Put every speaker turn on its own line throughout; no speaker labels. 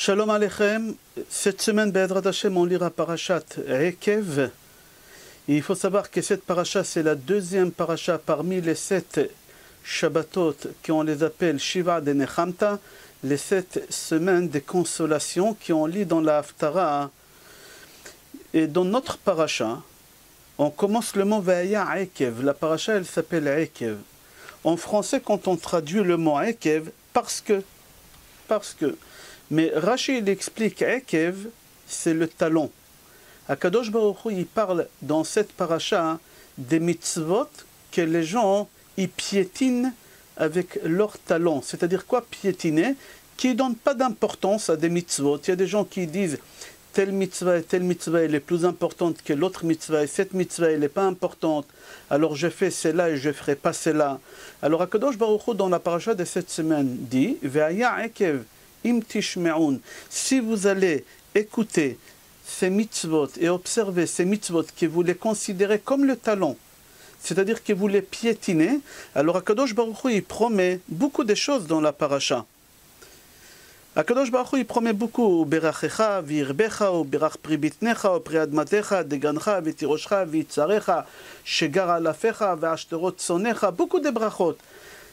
Shalom Aleichem. Cette semaine, Be'ezrat Hashem, on lira Parashat Ekev. Et il faut savoir que cette paracha, c'est la deuxième paracha parmi les 7 Shabbatot qu'on les appelle Shiva de Nechamta, les 7 semaines de consolation qu'on lit dans la Haftara. Et dans notre paracha, on commence le mot Ve'aya Ekev. La paracha, elle s'appelle Ekev. En français, quand on traduit le mot Ekev, parce que. Mais Rashi, il explique Ekev, c'est le talon. Akadosh Baruch Hu, il parle dans cette paracha des mitzvot que les gens ils piétinent avec leur talon. C'est-à-dire quoi piétiner? Qui ne donnent pas d'importance à des mitzvot. Il y a des gens qui disent telle mitzvah elle est plus importante que l'autre mitzvah et cette mitzvah elle n'est pas importante. Alors je fais cela et je ne ferai pas cela. Alors Akadosh Baruch Hu, dans la paracha de cette semaine, dit Ve'aya Ekev im tishme'un. Si vous allez écouter ces mitzvot et observer ces mitzvot que vous les considérez comme le talon, c'est-à-dire que vous les piétinez, alors Akadosh Baruch Hu, il promet beaucoup de choses dans la paracha. Akadosh Baruch Hu, il promet beaucoup. Berachecha, virbecha, ou berach pribitnecha, ou priadmatecha, degancha, vitiroshcha, vitzarecha, shegar alafecha, ve'ashterot sonecha, beaucoup de brachot.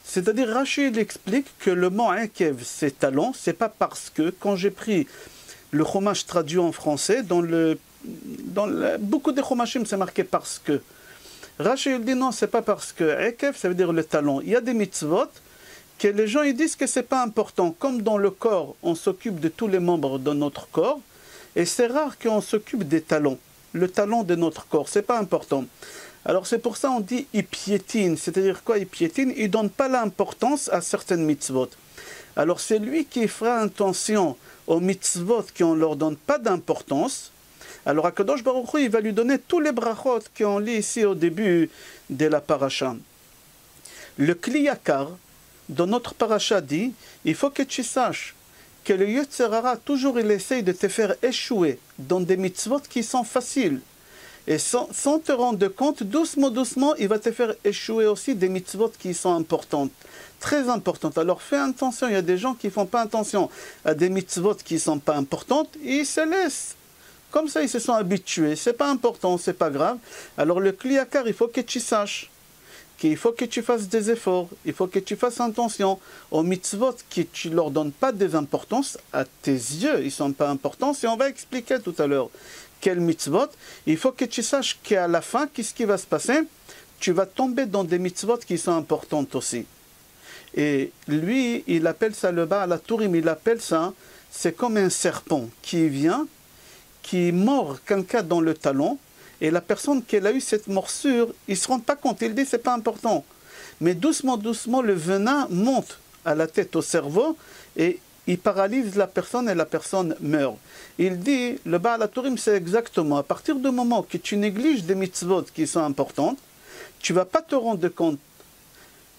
C'est-à-dire, Rashi il explique que le mot Ekev, c'est talon, c'est pas parce que, quand j'ai pris le chumash traduit en français, beaucoup de chumashim c'est marqué parce que. Rashi il dit non, c'est pas parce que. Ekev, ça veut dire le talon. Il y a des mitzvot que les gens ils disent que c'est pas important. Comme dans le corps, on s'occupe de tous les membres de notre corps, et c'est rare qu'on s'occupe des talons. Le talon de notre corps, c'est pas important. Alors c'est pour ça on dit il piétine, c'est-à-dire quoi il piétine? Il ne donne pas l'importance à certaines mitzvot. Alors c'est lui qui fera attention aux mitzvot qui ne leur donne pas d'importance. Alors Akadosh Baruch Hu, il va lui donner tous les brachot qu'on lit ici au début de la paracha. Le Kli Yakar, dans notre paracha dit, il faut que tu saches que le Yetzer Hara, toujours il essaye de te faire échouer dans des mitzvot qui sont faciles. Et sans te rendre compte, doucement, il va te faire échouer aussi des mitzvot qui sont importantes, très importantes. Alors fais attention, il y a des gens qui ne font pas attention à des mitzvot qui ne sont pas importantes, et ils se laissent. Comme ça, ils se sont habitués, c'est pas important, c'est pas grave. Alors le Kli Yakar, il faut que tu saches qu'il faut que tu fasses des efforts, il faut que tu fasses attention aux mitzvot que tu ne leur donnes pas d'importance à tes yeux, ils ne sont pas importants, et on va expliquer tout à l'heure quel mitzvot. Il faut que tu saches qu'à la fin, qu'est-ce qui va se passer? Tu vas tomber dans des mitzvot qui sont importantes aussi. Et lui, il appelle ça le Baal HaTurim, il appelle ça, c'est comme un serpent qui vient, qui mord quelqu'un dans le talon, et la personne qui a eu cette morsure, il ne se rend pas compte, il dit c'est pas important. Mais doucement, le venin monte à la tête, au cerveau, et il paralyse la personne et la personne meurt. Il dit, le Baal HaTurim, c'est exactement, à partir du moment que tu négliges des mitzvot qui sont importantes, tu ne vas pas te rendre compte,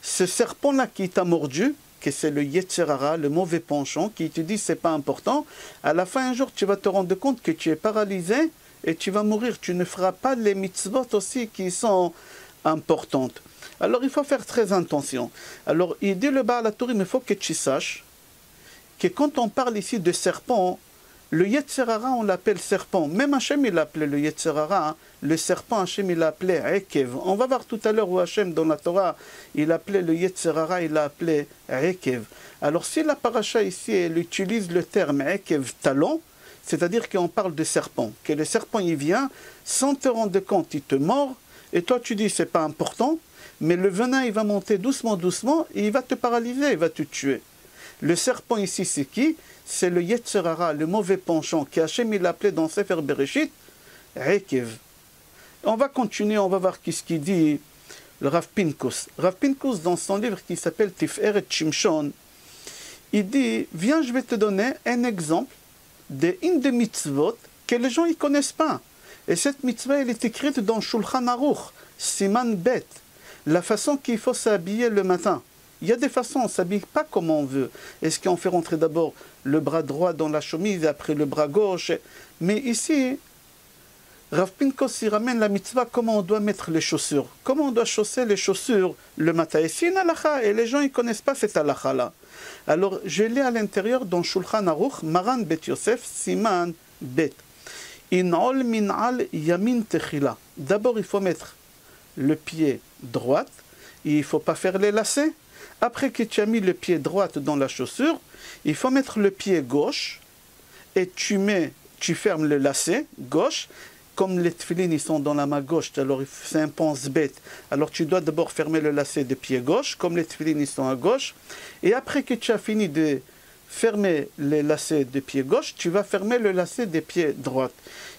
ce serpent-là qui t'a mordu, que c'est le Yetzer Hara, le mauvais penchant, qui te dit c'est pas important, à la fin un jour tu vas te rendre compte que tu es paralysé et tu vas mourir. Tu ne feras pas les mitzvot aussi qui sont importantes. Alors il faut faire très attention. Alors il dit le Baal HaTurim, il faut que tu saches que quand on parle ici de serpent, le Yetzer Hara, on l'appelle serpent. Même Hachem, il l'appelait le Yetzer Hara. Le serpent, Hachem, il l'appelait Ekev. On va voir tout à l'heure où Hachem, dans la Torah, il appelait le Yetzer Hara, il l'a appelé Ekev. Alors si la paracha ici, elle utilise le terme Ekev, talon, c'est-à-dire qu'on parle de serpent. Que le serpent, il vient, sans te rendre compte, il te mord, et toi tu dis, c'est pas important, mais le venin, il va monter doucement, et il va te paralyser, il va te tuer. Le serpent ici, c'est qui? C'est le Yetzer Hara, le mauvais penchant, qui Hachem il l'appelait dans Sefer Bereshit, Ekev. On va continuer, on va voir ce qu'il dit le Rav Pinkus. Rav Pinkus, dans son livre qui s'appelle Tiferet Shimshon, il dit, viens, je vais te donner un exemple d'une des mitzvot que les gens ne connaissent pas. Et cette mitzvah, elle est écrite dans Shulchan Aruch, Siman Bet, la façon qu'il faut s'habiller le matin. Il y a des façons, on ne s'habille pas comme on veut. Est-ce qu'on fait rentrer d'abord le bras droit dans la chemise et après le bras gauche? Mais ici, Rav Pincus il ramène la mitzvah, comment on doit mettre les chaussures, comment on doit chausser les chaussures le matin. Et c'est une halakha, et les gens ne connaissent pas cette halakha-là. Alors, je l'ai à l'intérieur dans Shulchan Aruch, Maran Bet Yosef, Siman Bet. In'ol min'al yamin techila. D'abord, il faut mettre le pied droit, il ne faut pas faire les lacets. Après que tu as mis le pied droit dans la chaussure, il faut mettre le pied gauche, et tu fermes le lacet gauche. Comme les tefilines ils sont dans la main gauche, alors c'est un pense bête. Alors tu dois d'abord fermer le lacet de pied gauche, comme les tefilines ils sont à gauche. Et après que tu as fini de fermer les lacets de pied gauche, tu vas fermer le lacet de pied droit.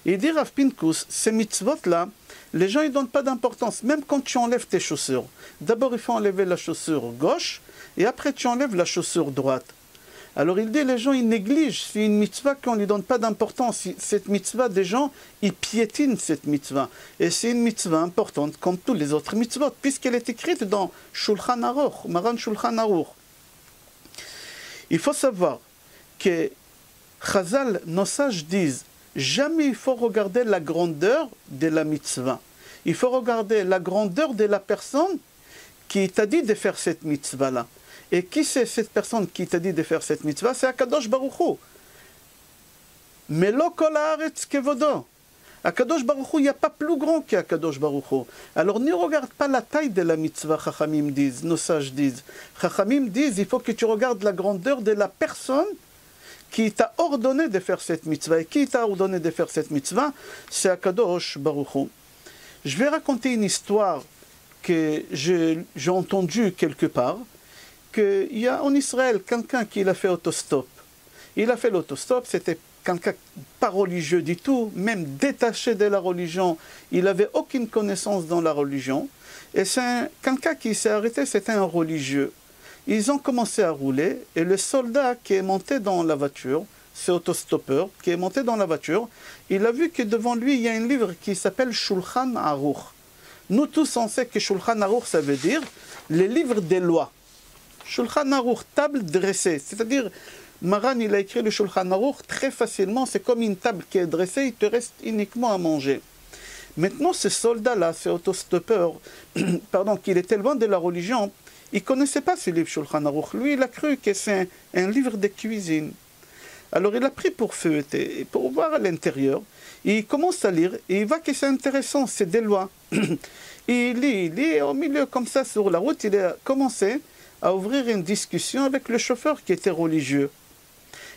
Et dire Rav Pincus, ces mitzvot-là, les gens ne donnent pas d'importance, même quand tu enlèves tes chaussures. D'abord il faut enlever la chaussure gauche, et après tu enlèves la chaussure droite. Alors il dit, les gens, ils négligent, c'est une mitzvah qu'on ne lui donne pas d'importance. Cette mitzvah, des gens, ils piétinent cette mitzvah. Et c'est une mitzvah importante, comme tous les autres mitzvot, puisqu'elle est écrite dans Shulchan Aruch, Maran Shulchan Aruch. Il faut savoir que Chazal, nos sages disent, jamais il faut regarder la grandeur de la mitzvah. Il faut regarder la grandeur de la personne qui t'a dit de faire cette mitzvah-là. Et qui c'est cette personne qui t'a dit de faire cette mitzvah? C'est Akadosh Baruch Hu. Mais lo kol haaretz kevodo. Akadosh Baruch Hu, il n'y a pas plus grand qu'Akadosh Baruch Hu. Alors ne regarde pas la taille de la mitzvah, Chachamim disent, nos sages disent. Chachamim disent, il faut que tu regardes la grandeur de la personne qui t'a ordonné de faire cette mitzvah. Et qui t'a ordonné de faire cette mitzvah? C'est Akadosh Baruch Hu. Je vais raconter une histoire que j'ai entendue quelque part. Qu'il y a en Israël quelqu'un qui l'a fait autostop. Il a fait l'autostop, c'était quelqu'un pas religieux du tout, même détaché de la religion. Il n'avait aucune connaissance dans la religion. Et c'est quelqu'un qui s'est arrêté, c'était un religieux. Ils ont commencé à rouler, et le soldat qui est monté dans la voiture, c'est autostoppeur, qui est monté dans la voiture, il a vu que devant lui, il y a un livre qui s'appelle Shulchan Aruch. Nous tous, on sait que Shulchan Aruch, ça veut dire les livres des lois. Shulchan Aruch, table dressée. C'est-à-dire, Maran, il a écrit le Shulchan Aruch très facilement. C'est comme une table qui est dressée, il te reste uniquement à manger. Maintenant, ce soldat-là, ce autostoppeur, pardon, qu'il était loin de la religion, il ne connaissait pas ce livre Shulchan Aruch. Lui, il a cru que c'est un livre de cuisine. Alors, il a pris pour feuilleter, pour voir à l'intérieur. Il commence à lire, et il voit que c'est intéressant, c'est des lois. Il lit, au milieu, comme ça, sur la route, il a commencé à ouvrir une discussion avec le chauffeur qui était religieux.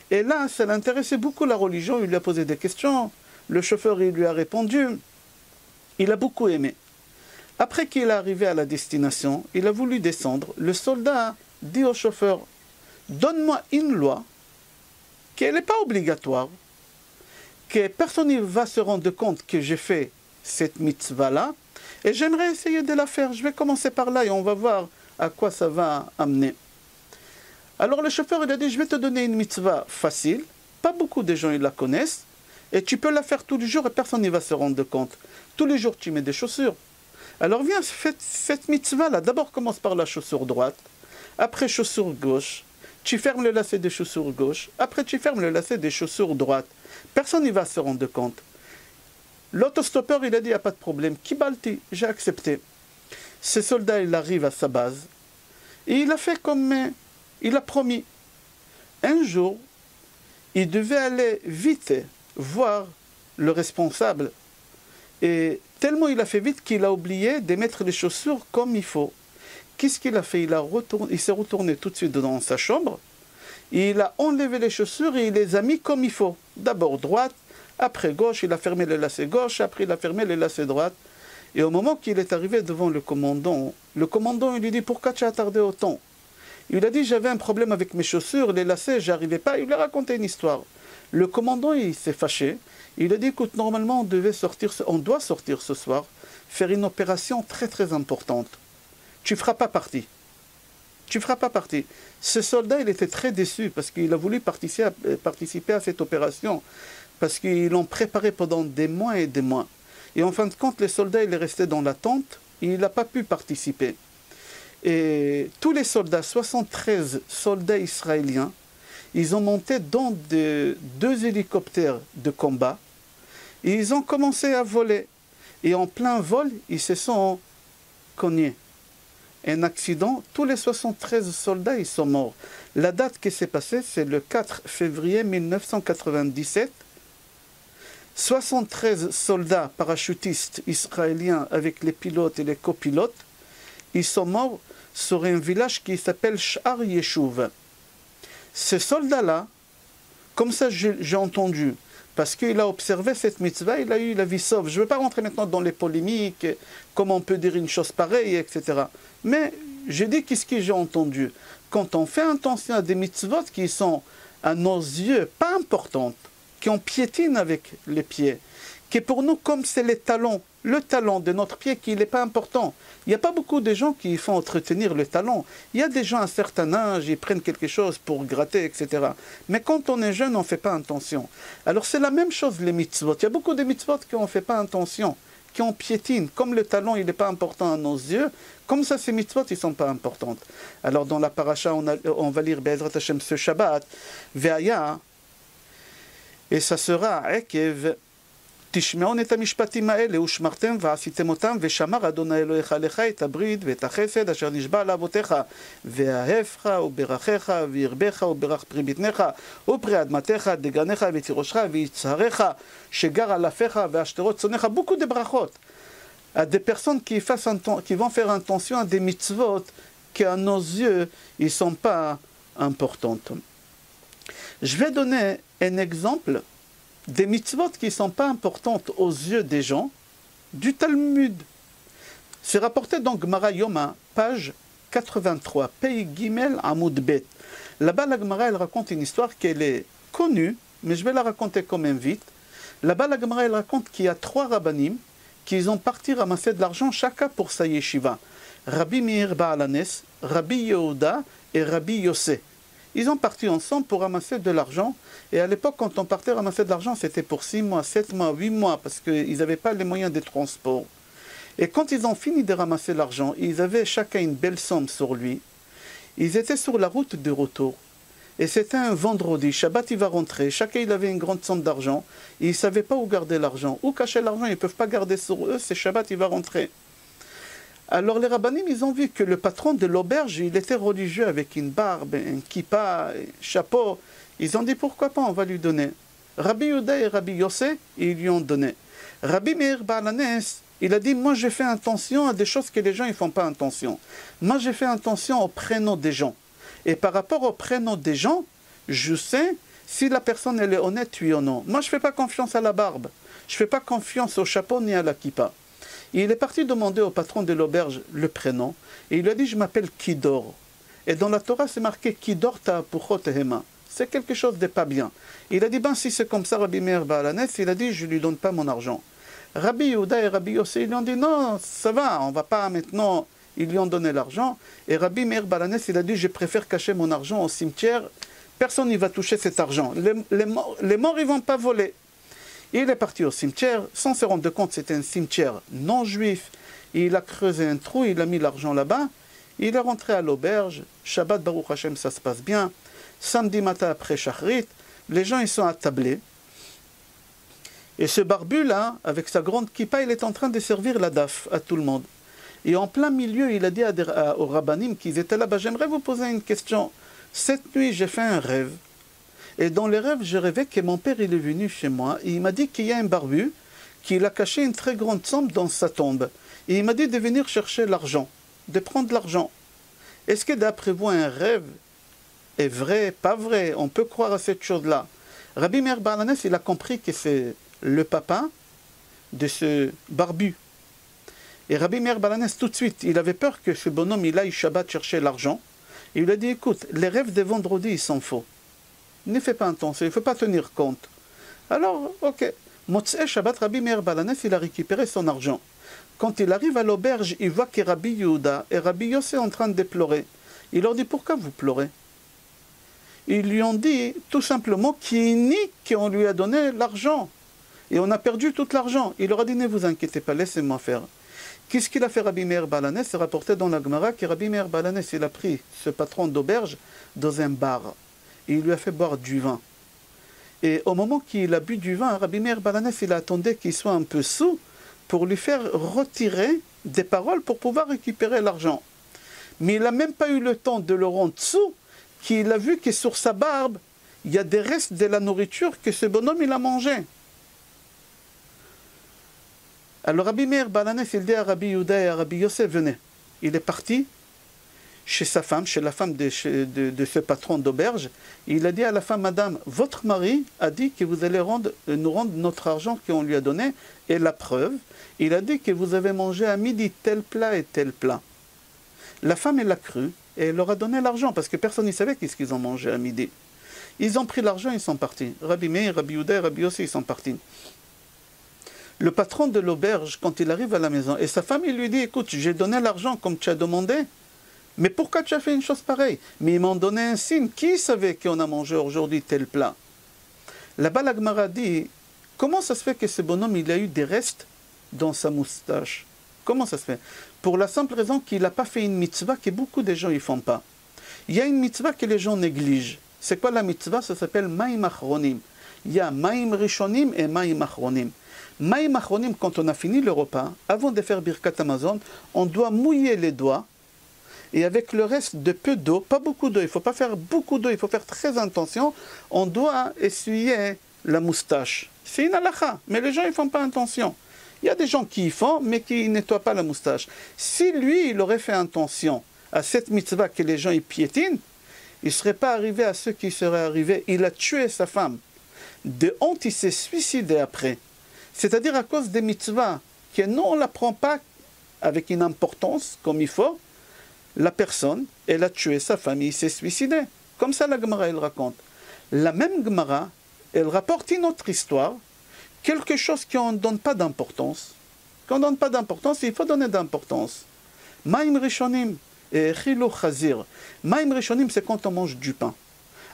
Et là, ça l'intéressait beaucoup la religion, il lui a posé des questions, le chauffeur il lui a répondu, il a beaucoup aimé. Après qu'il est arrivé à la destination, il a voulu descendre, le soldat dit au chauffeur, donne-moi une loi, qu'elle n'est pas obligatoire, que personne ne va se rendre compte que j'ai fait cette mitzvah-là, et j'aimerais essayer de la faire, je vais commencer par là et on va voir à quoi ça va amener. Alors le chauffeur il a dit, je vais te donner une mitzvah facile, pas beaucoup de gens ils la connaissent, et tu peux la faire tous les jours et personne ne va se rendre compte. Tous les jours tu mets des chaussures. Alors viens, fais cette mitzvah là, d'abord commence par la chaussure droite, après chaussure gauche, tu fermes le lacet des chaussures gauche, après tu fermes le lacet des chaussures droite. Personne ne va se rendre compte. L'autostoppeur il a dit, il n'y a pas de problème, Kibalti, j'ai accepté. Ce soldat, il arrive à sa base, et il a fait comme il a promis. Un jour, il devait aller vite voir le responsable. Et tellement il a fait vite qu'il a oublié de mettre les chaussures comme il faut. Qu'est-ce qu'il a fait? Il s'est retourné tout de suite dans sa chambre, il a enlevé les chaussures et il les a mis comme il faut. D'abord droite, après gauche, il a fermé le lacet gauche, après il a fermé le lacet droite. Et au moment qu'il est arrivé devant le commandant il lui dit, pourquoi tu as tardé autant? Il a dit, j'avais un problème avec mes chaussures, les lacets, j'arrivais pas. Il lui a raconté une histoire. Le commandant, il s'est fâché. Il a dit, écoute, normalement, on doit sortir ce soir, faire une opération très très importante. Tu ne feras pas partie. Tu ne feras pas partie. Ce soldat, il était très déçu parce qu'il a voulu participer à cette opération, parce qu'ils l'ont préparé pendant des mois et des mois. Et en fin de compte, le soldat, il est resté dans la tente, et il n'a pas pu participer. Et tous les soldats, 73 soldats israéliens, ils ont monté dans deux hélicoptères de combat, Et ils ont commencé à voler. Et en plein vol, ils se sont cognés. Un accident, tous les 73 soldats, ils sont morts. La date qui s'est passée, c'est le 4 février 1997. 73 soldats parachutistes israéliens avec les pilotes et les copilotes, ils sont morts sur un village qui s'appelle Sh'ar Yeshuv. Ces soldats-là, comme ça j'ai entendu, parce qu'il a observé cette mitzvah, il a eu la vie sauve. Je ne veux pas rentrer maintenant dans les polémiques, comment on peut dire une chose pareille, etc. Mais j'ai dit qu'est-ce que j'ai entendu. Quand on fait attention à des mitzvot qui sont, à nos yeux, pas importantes, qu'on piétine avec les pieds, qui pour nous, comme c'est le talon de notre pied qui n'est pas important. Il n'y a pas beaucoup de gens qui font entretenir le talon. Il y a des gens à un certain âge, ils prennent quelque chose pour gratter, etc. Mais quand on est jeune, on ne fait pas attention. Alors c'est la même chose les mitzvot. Il y a beaucoup de mitzvot qu'on ne fait pas attention, qu'on piétine. Comme le talon, il n'est pas important à nos yeux, comme ça, ces mitzvot, ils ne sont pas importantes. Alors dans la paracha, on va lire Be'ezrat Hashem ce Shabbat, Ve'aya, et ça sera Ekev, תשמעון את המשפטים האלה ושמרתם ועשיתם אותם ושמר אדוני אלוהיך לך את הברית ואת החסד אשר נשבע לאבותיך ואהבך וברכך וירבך וברך פרי בטנך ופרי אדמתך דגנך ותירושך ויצהרך שגר על אפיך והשתרות צונך. Beaucoup de brachot à des personnes qui vont faire attention à des mitzvot qui à nos yeux ils ne sont pas importantes. Je vais donner un exemple des mitzvot qui ne sont pas importantes aux yeux des gens, du Talmud. C'est rapporté dans Gemara Yoma, page 83, Pei Gimel Amud Bet. Là-bas, la Gemara, elle raconte une histoire qu'elle est connue, mais je vais la raconter quand même vite. Là-bas, la Gemara, elle raconte qu'il y a 3 rabbanim qui ont parti ramasser de l'argent chacun pour sa yeshiva. Rabbi Meir Baalanes, Rabbi Yehuda et Rabbi Yossé. Ils ont parti ensemble pour ramasser de l'argent. Et à l'époque, quand on partait ramasser de l'argent, c'était pour 6 mois, 7 mois, 8 mois, parce qu'ils n'avaient pas les moyens de transport. Et quand ils ont fini de ramasser l'argent, ils avaient chacun une belle somme sur lui. Ils étaient sur la route de retour. Et c'était un vendredi, Shabbat il va rentrer, chacun il avait une grande somme d'argent. Ils ne savaient pas où garder l'argent. Où cacher l'argent, ils ne peuvent pas garder sur eux, c'est Shabbat il va rentrer. Alors les rabbanim, ils ont vu que le patron de l'auberge, il était religieux avec une barbe, un kippa, un chapeau. Ils ont dit pourquoi pas, on va lui donner. Rabbi Yehuda et Rabbi Yossé, ils lui ont donné. Rabbi Meir Baalanes, il a dit, moi j'ai fait attention à des choses que les gens ne font pas attention. Moi j'ai fait attention au prénom des gens. Et par rapport au prénom des gens, je sais si la personne elle est honnête, oui ou non. Moi je ne fais pas confiance à la barbe. Je ne fais pas confiance au chapeau ni à la kippa. Il est parti demander au patron de l'auberge le prénom, et il lui a dit, je m'appelle Kidor. Et dans la Torah, c'est marqué Kidor ta'apuchot tehema. C'est quelque chose de pas bien. Il a dit, ben si c'est comme ça, Rabbi Meir Baalanes, il a dit, je ne lui donne pas mon argent. Rabbi Yehuda et Rabbi Yossé, ils lui ont dit, non, ça va, on ne va pas maintenant, ils lui ont donné l'argent. Et Rabbi Meir Baalanes, il a dit, je préfère cacher mon argent au cimetière, personne n'y va toucher cet argent. Les morts, ils ne vont pas voler. Il est parti au cimetière, sans se rendre compte, c'était un cimetière non juif. Il a creusé un trou, il a mis l'argent là-bas. Il est rentré à l'auberge. Shabbat Baruch Hashem, ça se passe bien. Samedi matin après Shachrit, les gens ils sont attablés. Et ce barbu-là, avec sa grande kippa, il est en train de servir la daf à tout le monde. Et en plein milieu, il a dit aux rabbanim qui étaient là-bas, j'aimerais vous poser une question. Cette nuit, j'ai fait un rêve. Et dans les rêves, je rêvais que mon père il est venu chez moi et il m'a dit qu'il y a un barbu qui a caché une très grande somme dans sa tombe. Et il m'a dit de venir chercher l'argent, de prendre l'argent. Est-ce que d'après vous, un rêve est vrai, pas vrai? On peut croire à cette chose-là. Rabbi Meir Baalanes, il a compris que c'est le papa de ce barbu. Et Rabbi Meir Baalanes, tout de suite, il avait peur que ce bonhomme, il aille Shabbat chercher l'argent. Il lui a dit, écoute, les rêves de vendredi, ils sont faux. Ne fais pas attention, il ne faut pas tenir compte. Alors, ok. Motzei Shabbat, Rabbi Meir Baalanes, il a récupéré son argent. Quand il arrive à l'auberge, il voit que Rabbi Yehuda et Rabbi Yossé sont en train de pleurer. Il leur dit, pourquoi vous pleurez? Ils lui ont dit, tout simplement, qu'il nie qu'on lui a donné l'argent. Et on a perdu tout l'argent. Il leur a dit, ne vous inquiétez pas, laissez-moi faire. Qu'est-ce qu'il a fait Rabbi Meir Baalanes? C'est rapporté dans la Gemara que Rabbi Meir Baalanes, il a pris ce patron d'auberge dans un bar. Et il lui a fait boire du vin. Et au moment qu'il a bu du vin, Rabbi Meir Balanès, il attendait qu'il soit un peu saoul pour lui faire retirer des paroles pour pouvoir récupérer l'argent. Mais il n'a même pas eu le temps de le rendre saoul, qu'il a vu que sur sa barbe, il y a des restes de la nourriture que ce bonhomme il a mangé. Alors Rabbi Meir Balanès, il dit à Rabbi Yehuda et à Rabbi Yosef, venez. Il est parti chez sa femme, chez la femme de ce patron d'auberge. Il a dit à la femme, madame, votre mari a dit que vous allez nous rendre notre argent qu'on lui a donné. Et la preuve, il a dit que vous avez mangé à midi tel plat et tel plat. La femme, elle a cru et elle leur a donné l'argent parce que personne ne savait qu'est-ce qu'ils ont mangé à midi. Ils ont pris l'argent et ils sont partis. Rabbi Meir, Rabbi Yehuda et Rabbi Yossi, ils sont partis. Le patron de l'auberge, quand il arrive à la maison, et sa femme, il lui dit, écoute, j'ai donné l'argent comme tu as demandé, mais pourquoi tu as fait une chose pareille? Mais ils m'ont donné un signe. Qui savait qu'on a mangé aujourd'hui tel plat? Là-bas, la Gemara dit, comment ça se fait que ce bonhomme, il a eu des restes dans sa moustache? Comment ça se fait? Pour la simple raison qu'il n'a pas fait une mitzvah que beaucoup de gens ne font pas. Il y a une mitzvah que les gens négligent. C'est quoi la mitzvah? Ça s'appelle Maïm Achronim. Il y a Maïm Rishonim et Maïm Achronim. Maïm Achronim, quand on a fini le repas, avant de faire Birkat Hamazon, on doit mouiller les doigts et avec le reste de peu d'eau, pas beaucoup d'eau, il ne faut pas faire beaucoup d'eau, il faut faire très attention, on doit essuyer la moustache. C'est une halakha, mais les gens ne font pas attention. Il y a des gens qui y font, mais qui ne nettoient pas la moustache. Si lui, il aurait fait attention à cette mitzvah que les gens y piétinent, il ne serait pas arrivé à ce qui serait arrivé. Il a tué sa femme. De honte, il s'est suicidé après. C'est-à-dire à cause des mitzvahs, que nous, on ne la prend pas avec une importance comme il faut. La personne, elle a tué sa femme, il s'est suicidé. Comme ça, la Gemara, elle raconte. La même Gemara, elle rapporte une autre histoire, quelque chose qu'on ne donne pas d'importance. Qu'on ne donne pas d'importance, il faut donner d'importance. Maïm Rishonim et Chilo Chazir. Maïm Rishonim, c'est quand on mange du pain.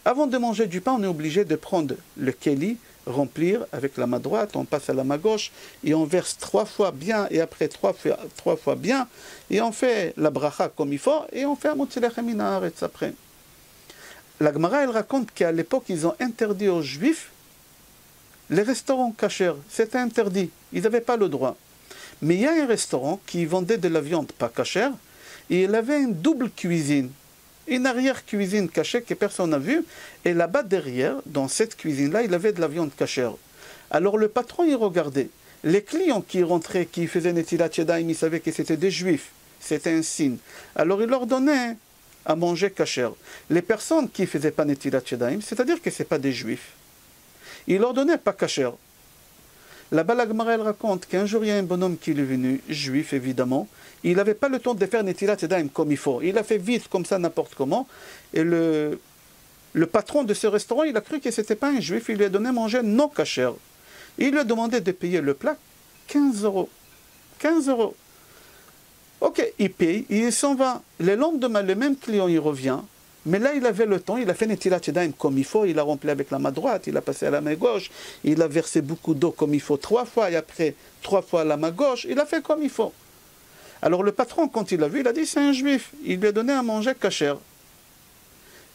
Avant de manger du pain, on est obligé de prendre le keli, remplir avec la main droite, on passe à la main gauche, et on verse 3 fois bien, et après 3 fois bien, et on fait la bracha comme il faut, et on fait un Motzilechem min haaretz après. La Gemara, elle raconte qu'à l'époque, ils ont interdit aux Juifs les restaurants kasher. C'était interdit, ils n'avaient pas le droit. Mais il y a un restaurant qui vendait de la viande pas kasher, et il avait une double cuisine. Une arrière-cuisine cachée que personne n'a vue, et là-bas derrière, dans cette cuisine-là, il avait de la viande cachère. Alors le patron, il regardait. Les clients qui rentraient, qui faisaient Netilat Yadayim, ils savaient que c'était des juifs. C'était un signe. Alors il leur donnait à manger cachère. Les personnes qui ne faisaient pas Netilat Yadayim, c'est-à-dire que ce n'est pas des juifs, il leur donnait pas cachère. Là-bas, la Gemara, elle raconte qu'un jour, il y a un bonhomme qui est venu, juif évidemment. Il n'avait pas le temps de faire Netilat Yadayim comme il faut. Il a fait vite, comme ça, n'importe comment. Et le patron de ce restaurant, il a cru que ce n'était pas un juif. Il lui a donné à manger non kasher. Il lui a demandé de payer le plat 15 euros. 15 euros. Ok, il paye, il s'en va. Le lendemain, le même client, il revient. Mais là, il avait le temps, il a fait Netilat Yadayim comme il faut, il a rempli avec la main droite, il a passé à la main gauche, il a versé beaucoup d'eau comme il faut 3 fois, et après 3 fois à la main gauche, il a fait comme il faut. Alors le patron, quand il a vu, il a dit, c'est un juif, il lui a donné à manger kasher.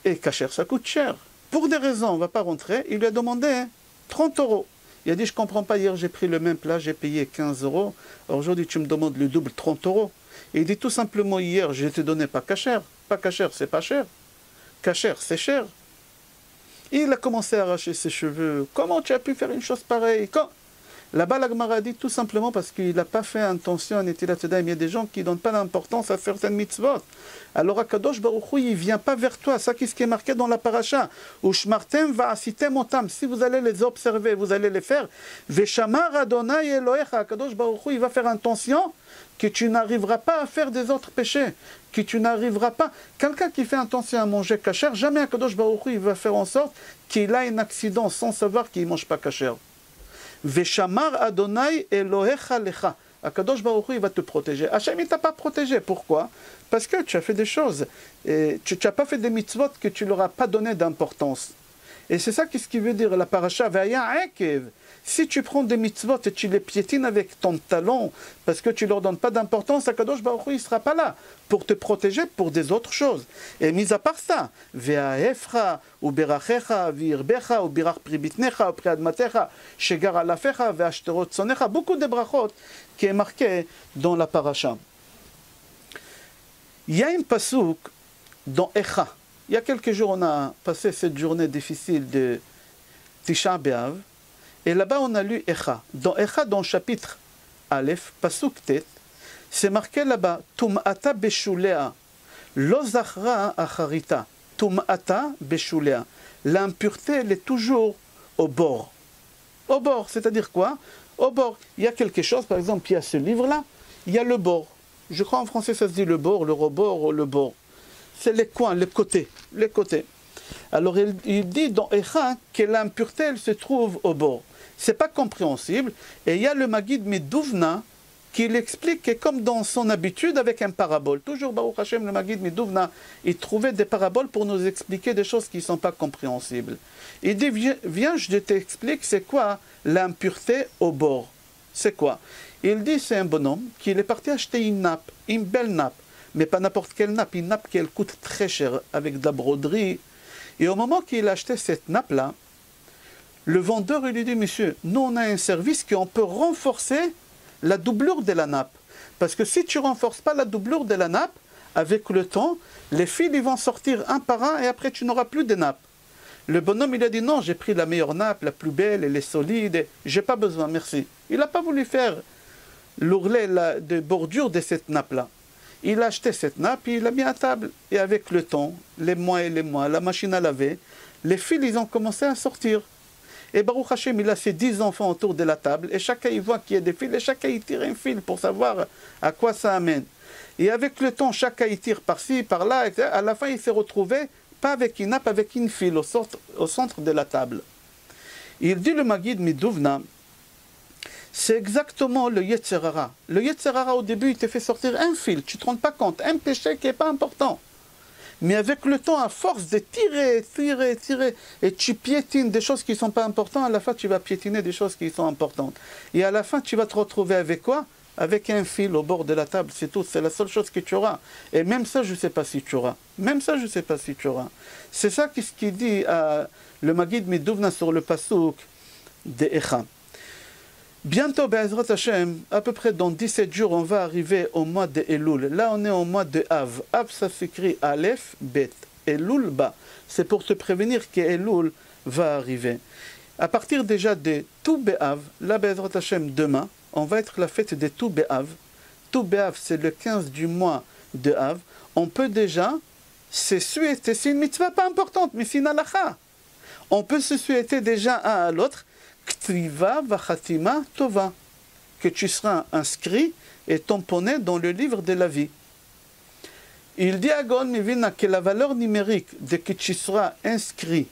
Et kasher, ça coûte cher. Pour des raisons, on ne va pas rentrer, il lui a demandé 30 euros. Il a dit, je ne comprends pas, hier j'ai pris le même plat, j'ai payé 15 euros, aujourd'hui tu me demandes le double, 30 euros. Et il dit tout simplement, hier, je ne te donnais pas kasher. Pas kasher, c'est pas cher. Kasher, c'est cher. Il a commencé à arracher ses cheveux. Comment tu as pu faire une chose pareille? Là-bas, la Gemara dit tout simplement parce qu'il n'a pas fait attention à Netilat Yadayim. Il y a des gens qui ne donnent pas d'importance à certaines mitzvot. Alors, Akadosh Baruch Hu, il ne vient pas vers toi. Ça, qu'est-ce qui est marqué dans la paracha? Ushmartem va'asitem otam. Si vous allez les observer, vous allez les faire. Veshamar Adonai Elohecha. Akadosh Baruch Hu, il va faire attention que tu n'arriveras pas à faire des autres péchés. Que tu n'arriveras pas. Quelqu'un qui fait attention à manger kasher, jamais Akadosh Baruch Hu, il va faire en sorte qu'il a un accident sans savoir qu'il ne mange pas kasher. Veshamar Adonai Elohecha lecha. Akadosh Baruch Hu, il va te protéger. Hachem, il ne t'a pas protégé. Pourquoi? Parce que tu as fait des choses. Et tu n'as pas fait des mitzvot que tu ne leur as pas donné d'importance. Et c'est ça qu'est-ce qui veut dire la paracha Vaya Ekev. Si tu prends des mitzvot et tu les piétines avec ton talon, parce que tu ne leur donnes pas d'importance, Akadosh Baruch Hu, il ne sera pas là pour te protéger pour des autres choses. Et mis à part ça, Ve'aefra, ou berachecha, virbecha, ou birach pribitnecha, ou priadmatecha, shegar alafecha, ve'ashterot sonecha, beaucoup de brachot qui est marqué dans la paracha. Il y a une pasouk dans Echa. Il y a quelques jours, on a passé cette journée difficile de Tisha B'Av. Et là-bas, on a lu Echa. Dans Echa, dans le chapitre Aleph, Pasuk Tet, c'est marqué là-bas, Tum'ata beshulea, lo zachra acharita. Tum'ata beshulea. L'impureté, elle est toujours au bord. Au bord, c'est-à-dire quoi? Au bord. Il y a quelque chose, par exemple, il y a ce livre-là, il y a le bord. Je crois en français, ça se dit le bord, le rebord, le bord. C'est les coins, les côtés, les côtés. Alors il dit dans Echa que l'impureté, elle se trouve au bord. C'est pas compréhensible. Et il y a le Maguid Midouvna qui l'explique que comme dans son habitude avec un parabole. Toujours Baruch Hashem, le Maguid Midouvna, il trouvait des paraboles pour nous expliquer des choses qui ne sont pas compréhensibles. Il dit, viens, je t'explique c'est quoi l'impureté au bord. C'est quoi? Il dit, c'est un bonhomme qui est parti acheter une nappe, une belle nappe. Mais pas n'importe quelle nappe, une nappe qui elle coûte très cher, avec de la broderie. Et au moment qu'il a acheté cette nappe-là, le vendeur il lui dit, monsieur, nous on a un service qu'on peut renforcer la doublure de la nappe. Parce que si tu ne renforces pas la doublure de la nappe, avec le temps, les fils ils vont sortir un par un et après tu n'auras plus de nappe. Le bonhomme il a dit, non, j'ai pris la meilleure nappe, la plus belle, elle est solide, j'ai pas besoin, merci. Il n'a pas voulu faire l'ourlet de bordure de cette nappe-là. Il a acheté cette nappe, il l'a mis à table. Et avec le temps, les mois et les mois, la machine à laver, les fils, ils ont commencé à sortir. Et Baruch Hashem, il a ses 10 enfants autour de la table, et chacun, il voit qu'il y a des fils, et chacun, il tire un fil pour savoir à quoi ça amène. Et avec le temps, chacun, il tire par-ci, par-là, et à la fin, il s'est retrouvé, pas avec une nappe, avec une file au centre de la table. Il dit le Maguid Midouvna, c'est exactement le Yetzer Hara. Le Yetzer Hara, au début, il te fait sortir un fil, tu ne te rends pas compte, un péché qui n'est pas important. Mais avec le temps, à force de tirer, et tu piétines des choses qui ne sont pas importantes, à la fin, tu vas piétiner des choses qui sont importantes. Et à la fin, tu vas te retrouver avec quoi? Avec un fil au bord de la table, c'est tout. C'est la seule chose que tu auras. Et même ça, je ne sais pas si tu auras. Même ça, je ne sais pas si tu auras. C'est ça ce qu'il dit le Maguid Midouvna sur le Pasuk de Echa. Bientôt, Be'ezrat Hashem, à peu près dans 17 jours, on va arriver au mois de Elul. Là, on est au mois de Av. Av, ça s'écrit Aleph, Bet. Elul, Ba. C'est pour te prévenir que Elul va arriver. À partir déjà de Tou Be'av, là, Be'ezrat Hashem, demain, on va être la fête de Tou Be'av. Tou Be'av, c'est le 15 du mois de Av. On peut déjà se souhaiter, c'est une mitzvah pas importante, mais c'est une halakha. On peut se souhaiter déjà un à l'autre. Ktiva vachatima tova, que tu seras inscrit et tamponné dans le livre de la vie. Il dit à Gaon Mivina que la valeur numérique de que tu seras inscrit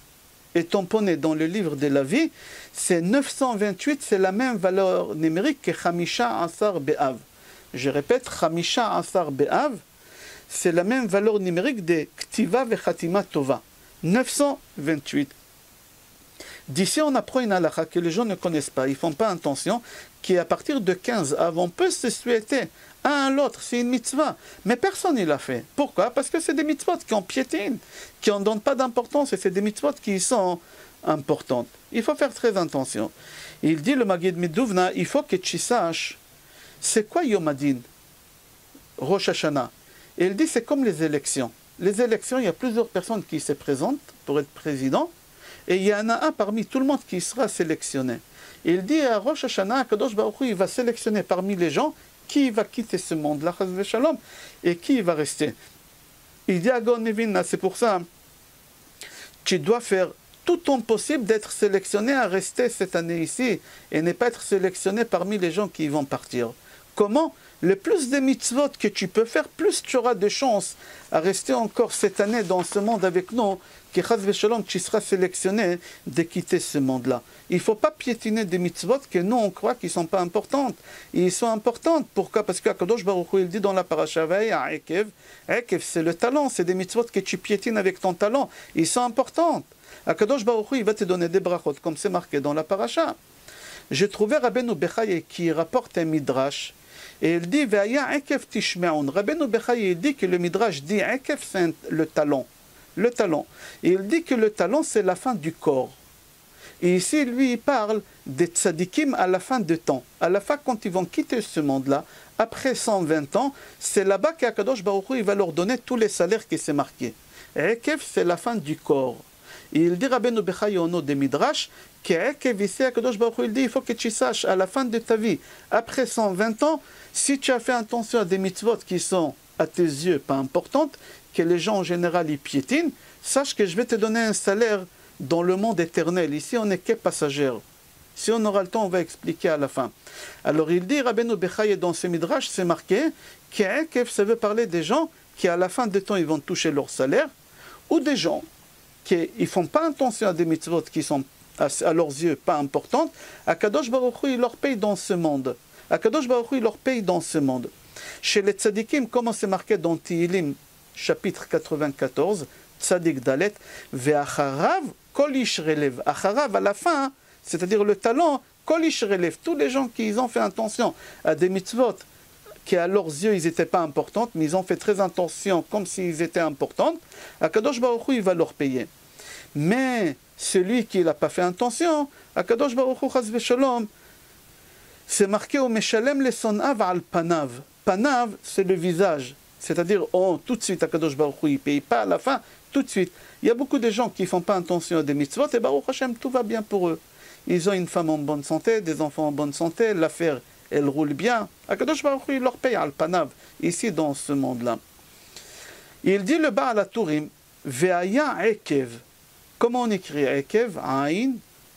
et tamponné dans le livre de la vie, c'est 928, c'est la même valeur numérique que Chamisha Asar Be'av. Je répète, Chamisha Asar Be'av, c'est la même valeur numérique de Ktiva vachatima tova. 928. D'ici, on apprend une halakha que les gens ne connaissent pas, ils ne font pas attention, qu'à partir de 15 av, on peut se souhaiter un à l'autre, c'est une mitzvah. Mais personne ne l'a fait. Pourquoi? Parce que c'est des mitzvot qui en piétinent, qui n'en donnent pas d'importance, et c'est des mitzvot qui sont importantes. Il faut faire très attention. Il dit, le Maguid Midouvna, il faut que tu saches, c'est quoi Yom Hadin, Rosh Hashanah? Et il dit, c'est comme les élections. Les élections, il y a plusieurs personnes qui se présentent pour être président, et il y en a un parmi tout le monde qui sera sélectionné. Et il dit à Rosh Hashanah, Kadosh Baruch Hu, il va sélectionner parmi les gens qui va quitter ce monde-là, Chas v'Shalom, et qui va rester. Il dit à Gaon Mivina, c'est pour ça, tu dois faire tout ton possible d'être sélectionné à rester cette année ici, et ne pas être sélectionné parmi les gens qui vont partir. Comment? Le plus de mitzvot que tu peux faire, plus tu auras de chances à rester encore cette année dans ce monde avec nous, que Chas v'Shalom, tu seras sélectionné de quitter ce monde-là. Il ne faut pas piétiner des mitzvot que nous, on croit qu'ils ne sont pas importantes. Et ils sont importantes. Pourquoi? Parce qu'Akadosh Baruch Hu, il dit dans la paracha Ekev, Ekev, c'est le talent, c'est des mitzvot que tu piétines avec ton talent. Ils sont importantes. Akadosh Baruch Hu, il va te donner des brachot, comme c'est marqué dans la paracha. J'ai trouvé Rabbeinu Bechaye qui rapporte un midrash, et il dit, Ve'aya ekev tishme'un. Rabbeinu Bechaye, il dit que le midrash dit, ekev, c'est le talon. Le talon. Et il dit que le talon, c'est la fin du corps. Et ici, lui, il parle des tzadikim à la fin de temps. À la fin, quand ils vont quitter ce monde-là, après 120 ans, c'est là-bas qu'Akadosh Baruch Hu, il va leur donner tous les salaires qui s'est marqué. Ekev, c'est la fin du corps. Et il dit, Rabbeinu Bechaye au nom des Midrash, qu'Ekev, ici, Akadosh Baruch Hu, il dit, il faut que tu saches, à la fin de ta vie, après 120 ans, si tu as fait attention à des mitzvot qui sont, à tes yeux, pas importantes, que les gens en général y piétinent, sache que je vais te donner un salaire dans le monde éternel. Ici, on n'est que passagers. Si on aura le temps, on va expliquer à la fin. Alors, il dit, Rabbeinu Bechaye, dans ce midrash, c'est marqué que ça veut parler des gens qui, à la fin du temps, ils vont toucher leur salaire, ou des gens qui ne font pas attention à des mitzvot qui sont, à leurs yeux, pas importantes. Akadosh Baruch Hu, il leur paye dans ce monde. Akadosh Baruch Hu, il leur paye dans ce monde. Chez les tzadikim, comment c'est marqué dans Tihilim, chapitre 94, Tzadik Dalet, Ve'acharav kol ish relev. Acharav, à la fin, c'est-à-dire le talent, kol ish relev. Tous les gens qui ont fait attention à des mitzvot qui à leurs yeux, ils n'étaient pas importantes, mais ils ont fait très attention comme s'ils étaient importantes, Akadosh Baruch Hu, il va leur payer. Mais celui qui n'a pas fait attention, Akadosh Baruch Hu, chas v'shalom, c'est marqué au Meshalem le sonav al panav. Panav, c'est le visage. C'est-à-dire, tout de suite, Akadosh Baruch Hu, il ne paye pas à la fin, tout de suite. Il y a beaucoup de gens qui ne font pas attention à des mitzvot, et Baruch Hashem, tout va bien pour eux. Ils ont une femme en bonne santé, des enfants en bonne santé, l'affaire, elle roule bien. Akadosh Baruch Hu, il leur paye al panav, ici dans ce monde-là. Il dit le Baal HaTurim, Ve'aya ekev. Comment on écrit ekev? Aïn,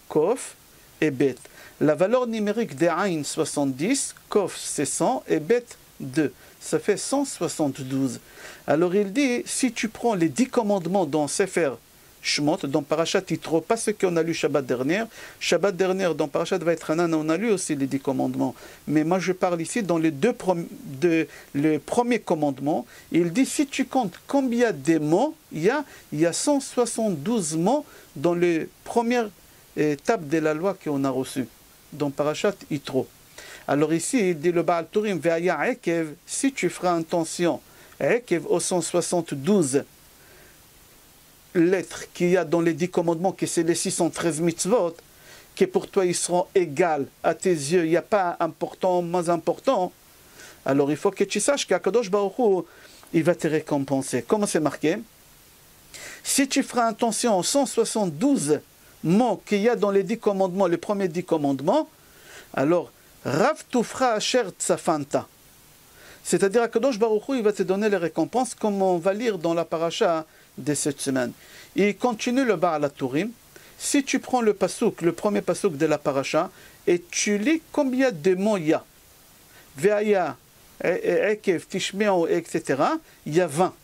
kof et bet. La valeur numérique des Aïn 70, kof c'est 100 et bet 2. Ça fait 172. Alors il dit, si tu prends les 10 commandements dans Sefer Shemot, dans Parashat Yitro, pas ce qu'on a lu Shabbat dernier, dans Parashat Vaïtranan, on a lu aussi les 10 commandements. Mais moi je parle ici dans les le premier commandement. Il dit, si tu comptes combien de mots, il y a 172 mots dans les premières étapes de la loi qu'on a reçues, dans Parashat Yitro. Alors ici, il dit le Baal Turim, Ve'aya ekev, si tu feras attention, ekev aux 172 lettres qu'il y a dans les 10 commandements, que c'est les 613 mitzvot, que pour toi ils seront égales à tes yeux, il n'y a pas important, moins important, alors il faut que tu saches qu'Akadosh Baruch Hu, il va te récompenser. Comment c'est marqué? Si tu feras attention aux 172 mots qu'il y a dans les 10 commandements, les premiers 10 commandements, alors Rav Tufra Asher Tzafanta. C'est-à-dire Akadosh Baruch Hu, il va te donner les récompenses comme on va lire dans la paracha de cette semaine. Il continue le Baal HaTurim. Si tu prends le pasuk, le premier pasuk de la paracha, et tu lis combien de mots il y a, Ve'aya, Ekev, Tishme'u, etc., il y a 20.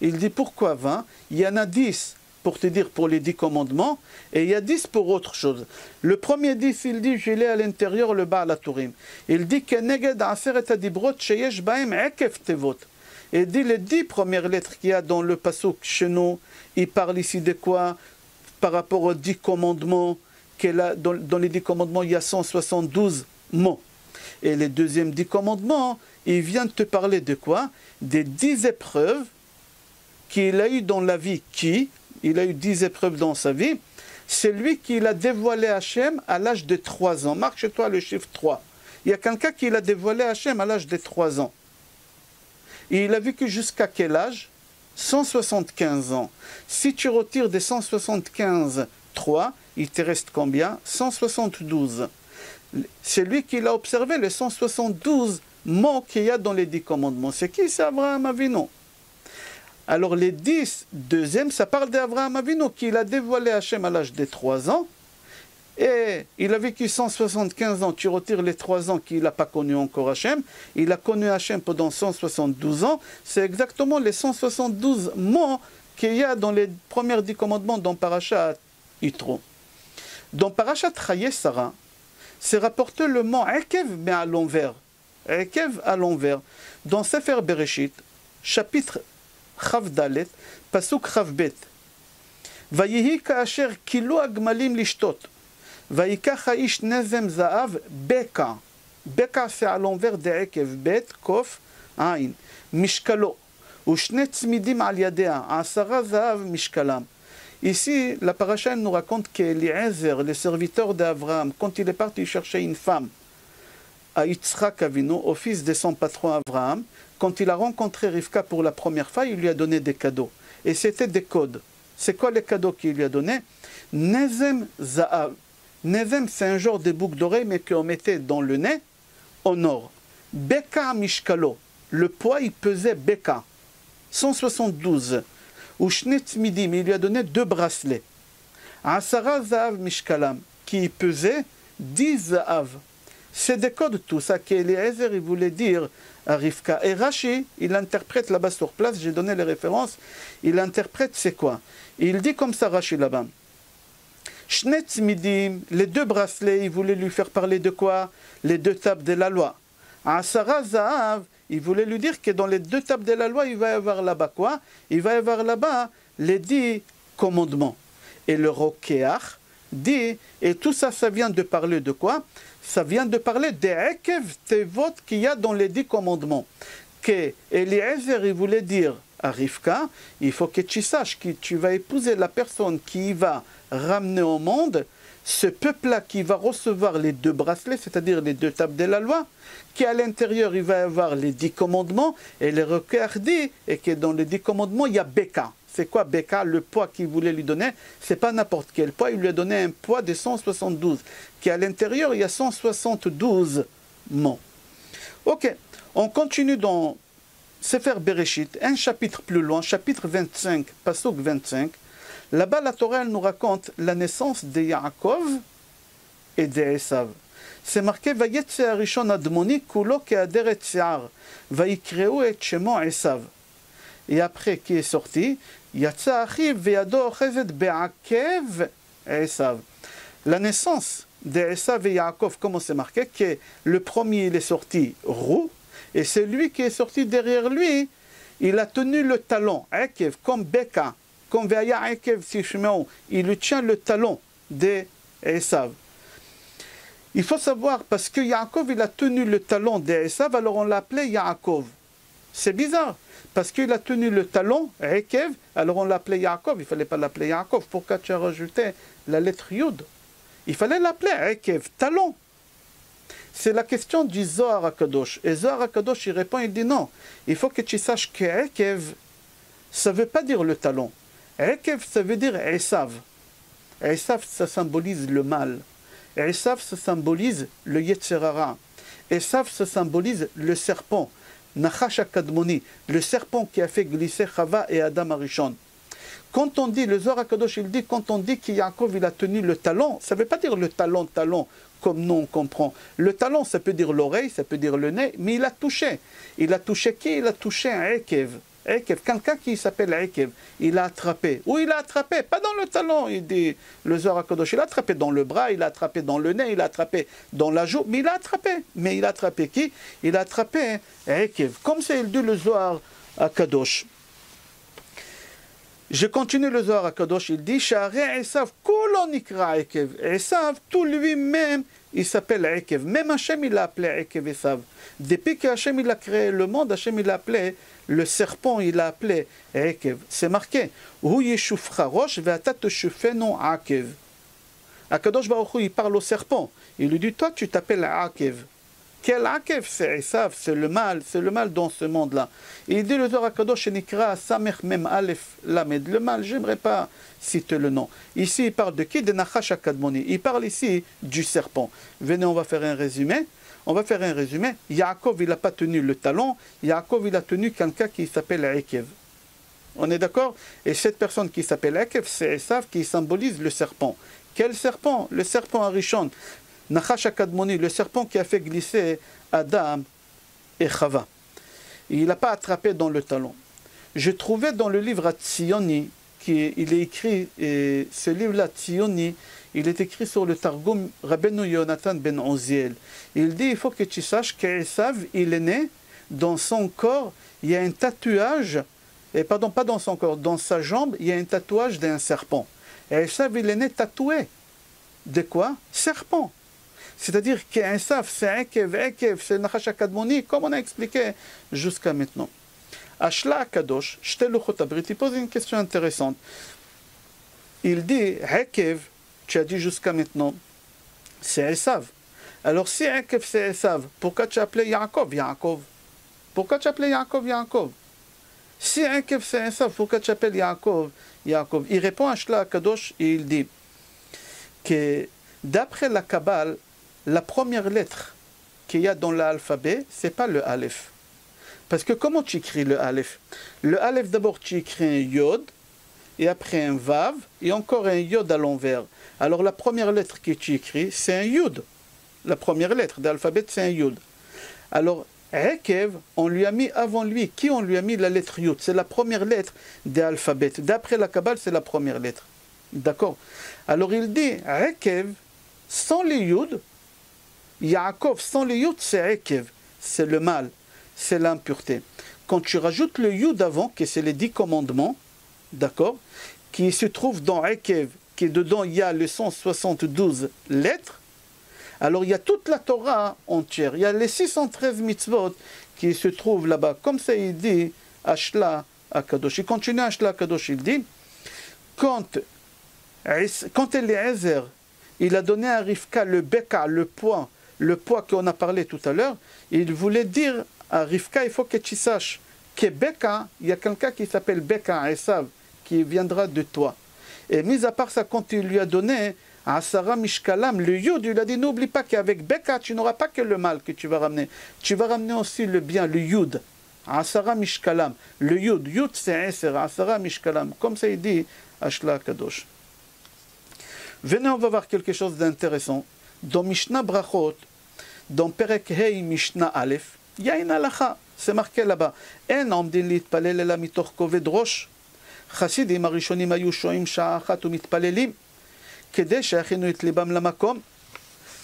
Il dit pourquoi 20? Il y en a 10 pour te dire pour les 10 commandements, et il y a 10 pour autre chose. Le premier 10, il dit, je l'ai à l'intérieur, le Baal HaTurim. Il dit que Neged Aseret Adibrot Sheyesh Baem Ekev Tevot. Et il dit les 10 premières lettres qu'il y a dans le pasuk chez nous, il parle ici de quoi? Par rapport aux 10 commandements, dans les 10 commandements, il y a 172 mots. Et les deuxièmes 10 commandements, il vient de te parler de quoi? Des 10 épreuves qu'il a eues dans la vie. Il a eu 10 épreuves dans sa vie. C'est lui qui l'a dévoilé à Hachem à l'âge de 3 ans. Marque chez toi le chiffre 3. Il y a quelqu'un qui l'a dévoilé à Hachem à l'âge de 3 ans. Et il a vécu jusqu'à quel âge? 175 ans. Si tu retires des 175, 3, il te reste combien? 172. C'est lui qui l'a observé, les 172 mots qu'il y a dans les 10 commandements. C'est qui? C'est Abraham Avinu. Alors les 10 deuxièmes, ça parle d'Abraham Avinu, qui l'a dévoilé à Hachem à l'âge de 3 ans. Et il a vécu 175 ans, tu retires les 3 ans qu'il n'a pas connu encore Hachem, il a connu Hachem pendant 172 ans, c'est exactement les 172 mots qu'il y a dans les premiers 10 commandements dans Parashat Yitro. Dans Parashat Chayei Sarah, c'est rapporté le mot Ekev, mais à l'envers. Ekev à l'envers. Dans Sefer Bereshit, chapitre Chav Dalet, Pasuk Chav Bet. ויהי כאשר כילו הגמלים לשתות, ויקח האיש נזם זהב בקע. בקע c'est à l'envers דעקב, בית, קוף, עין, משקלו, ושני צמידים על ידיה, 10 זהב משקלם. Ici, la paracha nous raconte qu'Eliezer, le serviteur d'Abraham, quand il est parti chercher une femme à Yitzhak Avinu, au fils de son patron Abraham, quand il a rencontré Rivka pour la première fois, il lui a donné des cadeaux. Et c'était des codes. C'est quoi les cadeaux qu'il lui a donnés? Nezem Za'av. Nezem, c'est un genre de boucle d'oreille, mais qu'on mettait dans le nez, en or. Beka Mishkalo. Le poids, il pesait Beka. 172. Ou Shnetz Midim, il lui a donné 2 bracelets. Asara Za'av Mishkalam, qui pesait 10 Za'av. C'est des codes tout ça qu'Eliezer il voulait dire à Rivka. Et Rashi, il interprète là-bas sur place, j'ai donné les références, il interprète c'est quoi? Il dit comme ça Rashi là-bas. Shnetz Midim, les 2 bracelets, il voulait lui faire parler de quoi? Les 2 tables de la loi. Asara Za'av, il voulait lui dire que dans les 2 tables de la loi, il va y avoir là-bas quoi? Il va y avoir là-bas les 10 commandements. Et le Rokeach dit, et tout ça, ça vient de parler de quoi? Ça vient de parler des Ekev Tevot qu'il y a dans les 10 commandements. Que Eliezer, il voulait dire à Rivka, il faut que tu saches que tu vas épouser la personne qui va ramener au monde ce peuple-là qui va recevoir les 2 bracelets, c'est-à-dire les 2 tables de la loi, qui à l'intérieur, il va y avoir les 10 commandements, et les requêtes dit, et que dans les 10 commandements, il y a Beka. C'est quoi Beka? Le poids qu'il voulait lui donner, c'est pas n'importe quel poids, il lui a donné un poids de 172, qui à l'intérieur, il y a 172 mots. Ok, on continue dans Sefer Bereshit, un chapitre plus loin, chapitre 25, Pasuk 25. Là-bas, la Torah elle nous raconte la naissance de Yaakov et de Esav. C'est marqué Vayetze Arishon Admoni kulo ke'aderet shi'ar vayikreu et shemo Esav. Et après qui est sorti, Yatsa achiv veyado ochezet be'akev Esav. La naissance de Esav et Yaakov, comment c'est marqué? Que le premier il est sorti roux et celui qui est sorti derrière lui, il a tenu le talon, Akev, comme Beka. Comme Veaya Ekev Sishmeo, il lui tient le talon de Esav. Il faut savoir, parce que Yaakov, il a tenu le talon de Esav, alors on l'appelait Yaakov. C'est bizarre, parce qu'il a tenu le talon, Ekev, alors on l'appelait Yaakov. Il ne fallait pas l'appeler Yaakov. Pourquoi tu as rajouté la lettre Yud? Il fallait l'appeler Ekev, talon. C'est la question du Zohar HaKadosh. Et Zohar HaKadosh, il répond, il dit non. Il faut que tu saches que Ekev, ça ne veut pas dire le talon. Ekev, ça veut dire Esav. Esav, ça symbolise le mal. Esav, ça symbolise le Yetzer Hara. Esav, ça symbolise le serpent. Nachash HaKadmoni, le serpent qui a fait glisser Chava et Adam Arishon. Quand on dit, le Zohar HaKadosh, il dit, quand on dit que Yaakov, il a tenu le talon, ça ne veut pas dire le talon, comme nous on comprend. Le talon, ça peut dire l'oreille, ça peut dire le nez, mais il a touché. Il a touché qui? Il a touché un Ekev. Ekev, quelqu'un qui s'appelle Ekev, il a attrapé. Où il a attrapé? Pas dans le talon, il dit le Zohar HaKadosh. Il a attrapé dans le bras, il a attrapé dans le nez, il a attrapé dans la joue, mais il a attrapé. Mais il a attrapé qui? Il a attrapé Ekev. Comme ça, il dit le Zohar HaKadosh. Je continue le Zohar HaKadosh, il dit Sha'arei Esav, kulo nikra Ekev. Esav, tout lui-même, il s'appelle Ekev. Même Hachem, il l'a appelé Ekev Esav. Depuis que Hachem, il a créé le monde, Hachem, il l'a appelé le serpent, il l'a appelé Ekev. C'est marqué Hu yeshufcha rosh ve'ata teshufenu Akev. HaKadosh Baruch Hu, il parle au serpent. Il lui dit toi, tu t'appelles Akev. Quel Akev? C'est Esav, c'est le mal dans ce monde-là. Il dit le Zohar HaKadosh Nikra Samech Mem Aleph Lamed. Le mal, j'aimerais pas citer le nom. Ici, il parle de qui? De Nachash HaKadmoni. Il parle ici du serpent. Venez, on va faire un résumé. Yaakov, il n'a pas tenu le talon. Yaakov, il a tenu quelqu'un qui s'appelle Ekev. On est d'accord? Et cette personne qui s'appelle Ekev, c'est Esav qui symbolise le serpent. Quel serpent? Le serpent Arishon. Nachash HaKadmoni, le serpent qui a fait glisser Adam et Chava. Il n'a pas attrapé dans le talon. Je trouvais dans le livre à Tzioni, il est écrit, et ce livre-là, Tzioni, il est écrit sur le Targum Rabbeinu Yonatan ben Oziel. Il dit, il faut que tu saches qu'Esav, il est né, dans son corps, il y a un tatouage, et pardon, pas dans son corps, dans sa jambe, il y a un tatouage d'un serpent. Esav, il est né tatoué. De quoi? Serpent. C'est-à-dire qu'Esav, c'est Ekev, c'est Nachash HaKadmoni, comme on a expliqué jusqu'à maintenant. Ashla Akadosh, Shte Luchot Habrit, il pose une question intéressante. Il dit, Ekev, tu as dit jusqu'à maintenant, c'est Esav. Alors si Ekev c'est Esav, pourquoi tu as appelé Yaakov, Yaakov? Pourquoi tu as appelé Yaakov, Yaakov? Si Ekev c'est Esav, pourquoi tu appelles Yaakov, Yaakov? Il répond à Shla Akadosh et il dit que d'après la Kabbale, la première lettre qu'il y a dans l'alphabet, c'est pas le Aleph. Parce que comment tu écris le Aleph? Le Aleph, d'abord, tu écris un Yod, et après un Vav, et encore un Yod à l'envers. Alors la première lettre que tu écris, c'est un Yod. La première lettre de l'alphabet, c'est un Yod. Alors, Ekev, on lui a mis avant lui, qui on lui a mis la lettre Yod? C'est la première lettre de l'alphabet. D'après la Kabbale, c'est la première lettre. D'accord? Alors il dit, Ekev, sans les Yod, Yaakov, sans les Yod, c'est Ekev. C'est le mal, c'est l'impureté. Quand tu rajoutes le Yod avant, que c'est les 10 commandements, d'accord, qui se trouve dans Ekev, qui dedans il y a les 172 lettres, alors il y a toute la Torah entière, il y a les 613 mitzvot qui se trouvent là-bas. Comme ça il dit, Ashla Akadosh. Il continue Ashla Akadosh, il dit, quand Eliezer, il a donné à Rivka le beka, le poids qu'on a parlé tout à l'heure, il voulait dire à Rivka, il faut que tu saches que beka, il y a quelqu'un qui s'appelle Beka, Esav, qui viendra de toi. Et mis à part ça, quand il lui a donné à Sarah Mishkalam, le Yud, il a dit, n'oublie pas qu'avec Beka, tu n'auras pas que le mal que tu vas ramener. Tu vas ramener aussi le bien, le Yud. Asara Mishkalam. Le Yud. Yud, c'est Eser. Asara Mishkalam. Comme ça, il dit Ashla Kadosh. Venez, on va voir quelque chose d'intéressant. Dans Mishnah Brachot, dans Perek Hei Mishnah Aleph, il y a une halakha. C'est marqué là-bas. En omdin litpalel ela mitoch koved rosh. Chassidim arishonim ayu shoim sha'a achat umitpalelim. כדי שיכינו את ליבם למקום,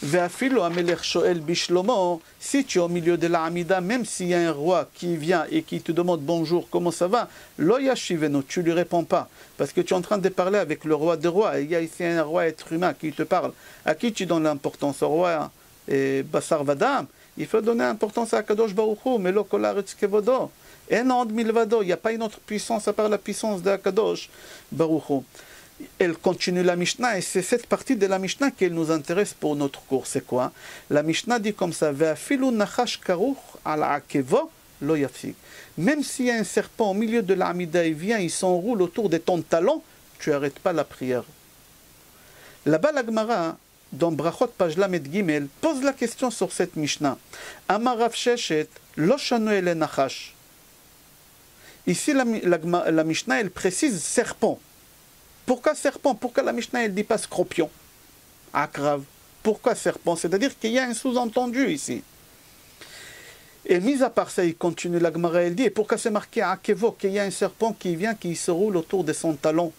ואפילו המלך שואל בשלומו, si tu es au milieu de la Hamida, même s'il y a un roi qui vient et qui te demande bonjour, comment ça va, lo yashivenu, tu lui réponds pas, parce que tu es en train de parler avec le roi des rois, et il y a ici un roi être humain qui te parle, à qui tu donnes l'importance? Au roi Basar Vadam, il faut donner l'importance à Kadosh Baruch Hu, mais lo kol haaretz kevodo, en od milvado, il n'y a pas une autre puissance à part la puissance de Kadosh Baruch Hu. Elle continue la Mishnah et c'est cette partie de la Mishnah qui nous intéresse pour notre cours. C'est quoi? La Mishnah dit comme ça, Ve'afilu nachash karuch al akevo lo yafsik. Même s'il y a un serpent au milieu de la Hamida, il vient, il s'enroule autour de ton talon, tu n'arrêtes pas la prière. Là-bas, la Gemara, dans Brachot page Lamed Gimel, pose la question sur cette Mishnah. Amar Rav Sheshet, lo shanu ele nachash. Ici, la Mishnah, elle précise serpent. Pourquoi serpent? Pourquoi la Mishnah elle ne dit pas scorpion? Akrav. Pourquoi serpent? C'est-à-dire qu'il y a un sous-entendu ici. Et mis à part ça, il continue la Gemara, elle dit, et pourquoi c'est marqué à Akevo qu'il y a un serpent qui vient, qui se roule autour de son talon?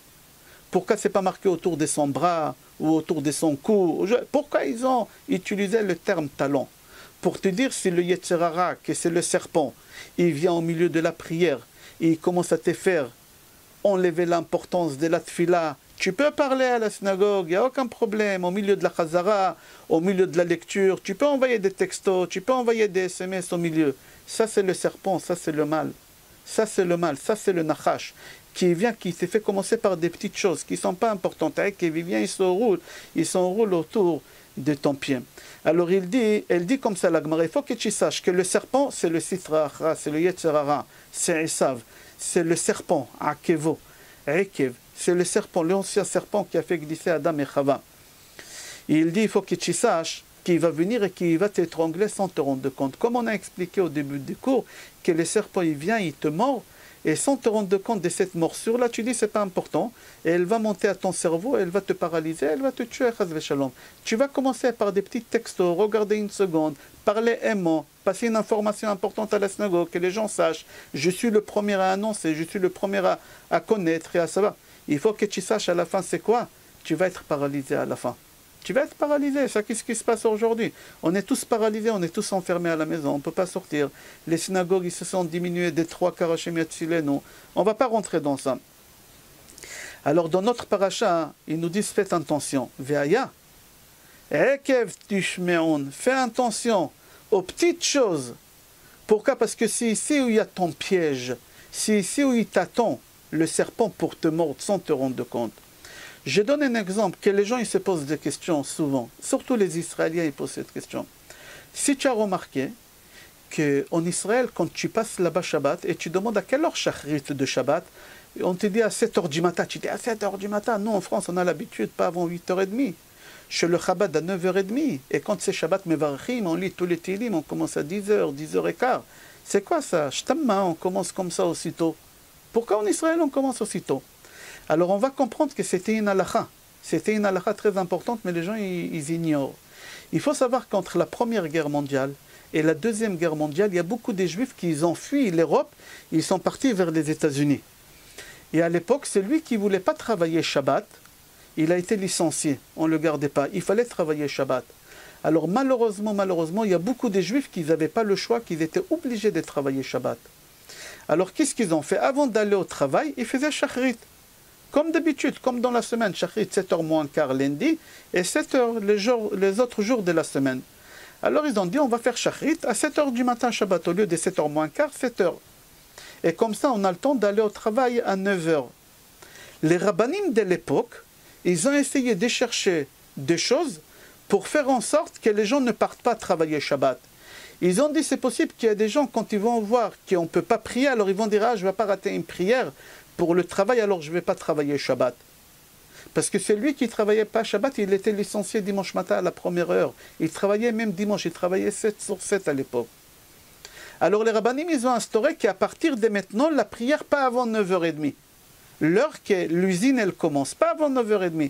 Pourquoi c'est pas marqué autour de son bras ou autour de son cou? Pourquoi ils ont utilisé le terme talon? Pour te dire si le Yetzer Hara, que c'est le serpent, il vient au milieu de la prière, et il commence à te faire enlever l'importance de la tfila. Tu peux parler à la synagogue, il n'y a aucun problème, au milieu de la chazara, au milieu de la lecture, tu peux envoyer des textos, tu peux envoyer des SMS au milieu. Ça c'est le serpent, ça c'est le mal. Ça c'est le mal, ça c'est le nachash, qui vient, qui s'est fait commencer par des petites choses qui ne sont pas importantes, hein, qui vient, il s'enroule autour de ton pied. Alors elle dit comme ça la Gemara, il faut que tu saches que le serpent c'est le Sitra Achra, c'est le Yetzer Hara, c'est Esav. C'est le serpent, Akevo, Ekev, c'est le serpent, l'ancien serpent qui a fait glisser Adam et Chava. Il dit, il faut que tu saches qu'il va venir et qu'il va t'étrangler sans te rendre compte. Comme on a expliqué au début du cours, que le serpent, il vient, il te mord, et sans te rendre compte de cette morsure-là, tu dis, c'est pas important, et elle va monter à ton cerveau, elle va te paralyser, elle va te tuer, chas v'shalom. Tu vas commencer par des petits textos, regarder une seconde, parler un mot, passer une information importante à la synagogue, que les gens sachent, je suis le premier à annoncer, je suis le premier à connaître et à savoir. Il faut que tu saches à la fin c'est quoi? Tu vas être paralysé à la fin. Tu vas être paralysé, c'est ce qui se passe aujourd'hui. On est tous paralysés, on est tous enfermés à la maison, on ne peut pas sortir. Les synagogues, ils se sont diminués des 3 quarts Hashem Yatzilenu. On ne va pas rentrer dans ça. Alors dans notre paracha, ils nous disent faites attention. Ve'aya, ekev tishme'un, fais attention aux petites choses. Pourquoi? Parce que c'est ici où il y a ton piège. C'est ici où il t'attend, le serpent, pour te mordre sans te rendre compte. Je donne un exemple que les gens ils se posent des questions souvent. Surtout les Israéliens ils posent cette question. Si tu as remarqué qu'en Israël, quand tu passes là-bas Shabbat et tu demandes à quelle heure Shachrit de Shabbat, on te dit à 7h du matin. Tu dis à 7h du matin. Nous en France on a l'habitude, pas avant 8h30. Chez le Chabad à 9h30. Et quand c'est Shabbat Mevarchim, on lit tous les Télim, on commence à 10h, 10h15. C'est quoi ça? Shtamma, on commence comme ça aussitôt. Pourquoi en Israël on commence aussitôt? Alors on va comprendre que c'était une halakha. C'était une halakha très importante, mais les gens ils ignorent. Il faut savoir qu'entre la Première Guerre mondiale et la Deuxième Guerre mondiale, il y a beaucoup de Juifs qui ont fui l'Europe, ils sont partis vers les États-Unis. Et à l'époque, celui qui ne voulait pas travailler Shabbat, il a été licencié, on ne le gardait pas. Il fallait travailler Shabbat. Alors malheureusement, il y a beaucoup de Juifs qui n'avaient pas le choix, qui étaient obligés de travailler Shabbat. Alors qu'est-ce qu'ils ont fait? Avant d'aller au travail, ils faisaient Shachrit. Comme d'habitude, comme dans la semaine, Shachrit 7h moins quart lundi et 7h les autres jours de la semaine. Alors ils ont dit on va faire Shachrit à 7h du matin Shabbat au lieu de 7h moins quart, 7h. Et comme ça on a le temps d'aller au travail à 9h. Les rabbanim de l'époque, ils ont essayé de chercher des choses pour faire en sorte que les gens ne partent pas travailler Shabbat. Ils ont dit c'est possible qu'il y a des gens quand ils vont voir qu'on ne peut pas prier, alors ils vont dire je ne vais pas rater une prière pour le travail, alors je ne vais pas travailler Shabbat. Parce que celui qui ne travaillait pas Shabbat, il était licencié dimanche matin à la première heure. Il travaillait même dimanche, il travaillait 7 sur 7 à l'époque. Alors les rabbanim, ils ont instauré qu'à partir de maintenant, la prière pas avant 9h30. L'heure que l'usine, elle commence, pas avant 9h30.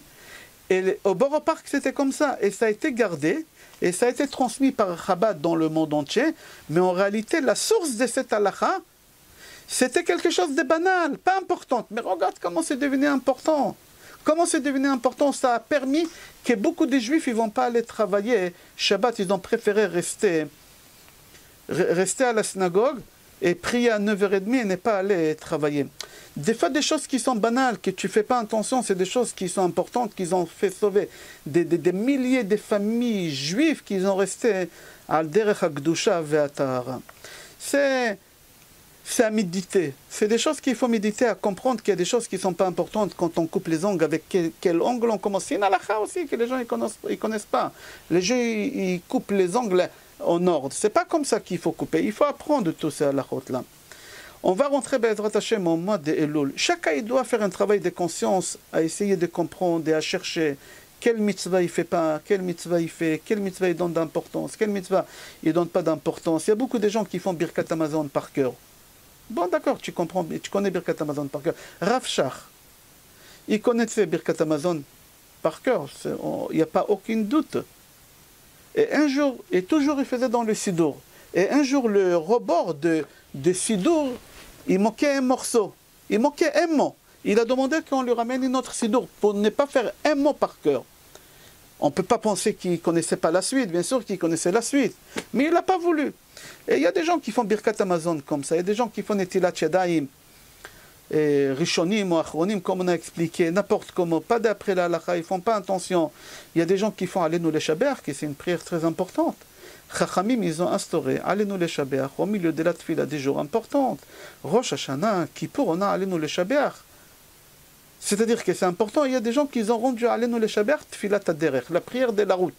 Et au Borough Park, c'était comme ça. Et ça a été gardé, et ça a été transmis par Chabad dans le monde entier. Mais en réalité, la source de cette halakha, c'était quelque chose de banal, pas important. Mais regarde comment c'est devenu important. Comment c'est devenu important? Ça a permis que beaucoup de Juifs ne vont pas aller travailler Shabbat. Ils ont préféré rester à la synagogue et prier à 9h30 et ne pas aller travailler. Des fois, des choses qui sont banales, que tu ne fais pas attention, c'est des choses qui sont importantes, qui ont fait sauver des milliers de familles juives qui ont resté à Derech HaKdusha ve'Atahara. C'est à méditer. C'est des choses qu'il faut méditer, à comprendre qu'il y a des choses qui ne sont pas importantes quand on coupe les ongles, avec quel ongle on commence. C'est une halakha aussi que les gens ne connaissent pas. Les gens ils coupent les ongles en ordre. Ce n'est pas comme ça qu'il faut couper. Il faut apprendre tous ces halakhot-là. On va rentrer Be'ezrat Hashem au mois de Elul. Chacun il doit faire un travail de conscience, à essayer de comprendre et à chercher quelle mitzvah il fait pas, quelle mitzvah il fait, quelle mitzvah il donne d'importance, quelle mitzvah il donne pas d'importance. Il y a beaucoup de gens qui font Birkat Hamazon par cœur. Bon d'accord, tu comprends, tu connais Birkat Hamazon par cœur. Rav Shach, il connaissait Birkat Hamazon par cœur, il n'y a pas aucun doute. Et un jour, et toujours il faisait dans le Sidour. Et un jour, le rebord de Sidour, il manquait un morceau. Il manquait un mot. Il a demandé qu'on lui ramène une autre Sidour pour ne pas faire un mot par cœur. On ne peut pas penser qu'il ne connaissait pas la suite, bien sûr qu'il connaissait la suite. Mais il n'a pas voulu. Et il y a des gens qui font Birkat Hamazon comme ça. Il y a des gens qui font Netilat Yadayim, Rishonim ou Achronim, comme on a expliqué, n'importe comment, pas d'après la halakha, ils ne font pas attention. Il y a des gens qui font Alenu Leshabeach, qui c'est une prière très importante. Chachamim, ils ont instauré Alenu Leshabeach au milieu de la tefila des jours importants. Rosh Hashanah, Kippour, on a Alenu Leshabeach. C'est-à-dire que c'est important. Il y a des gens qui ont rendu Alenu Leshabeach Tfilat Haderech, la prière de la route.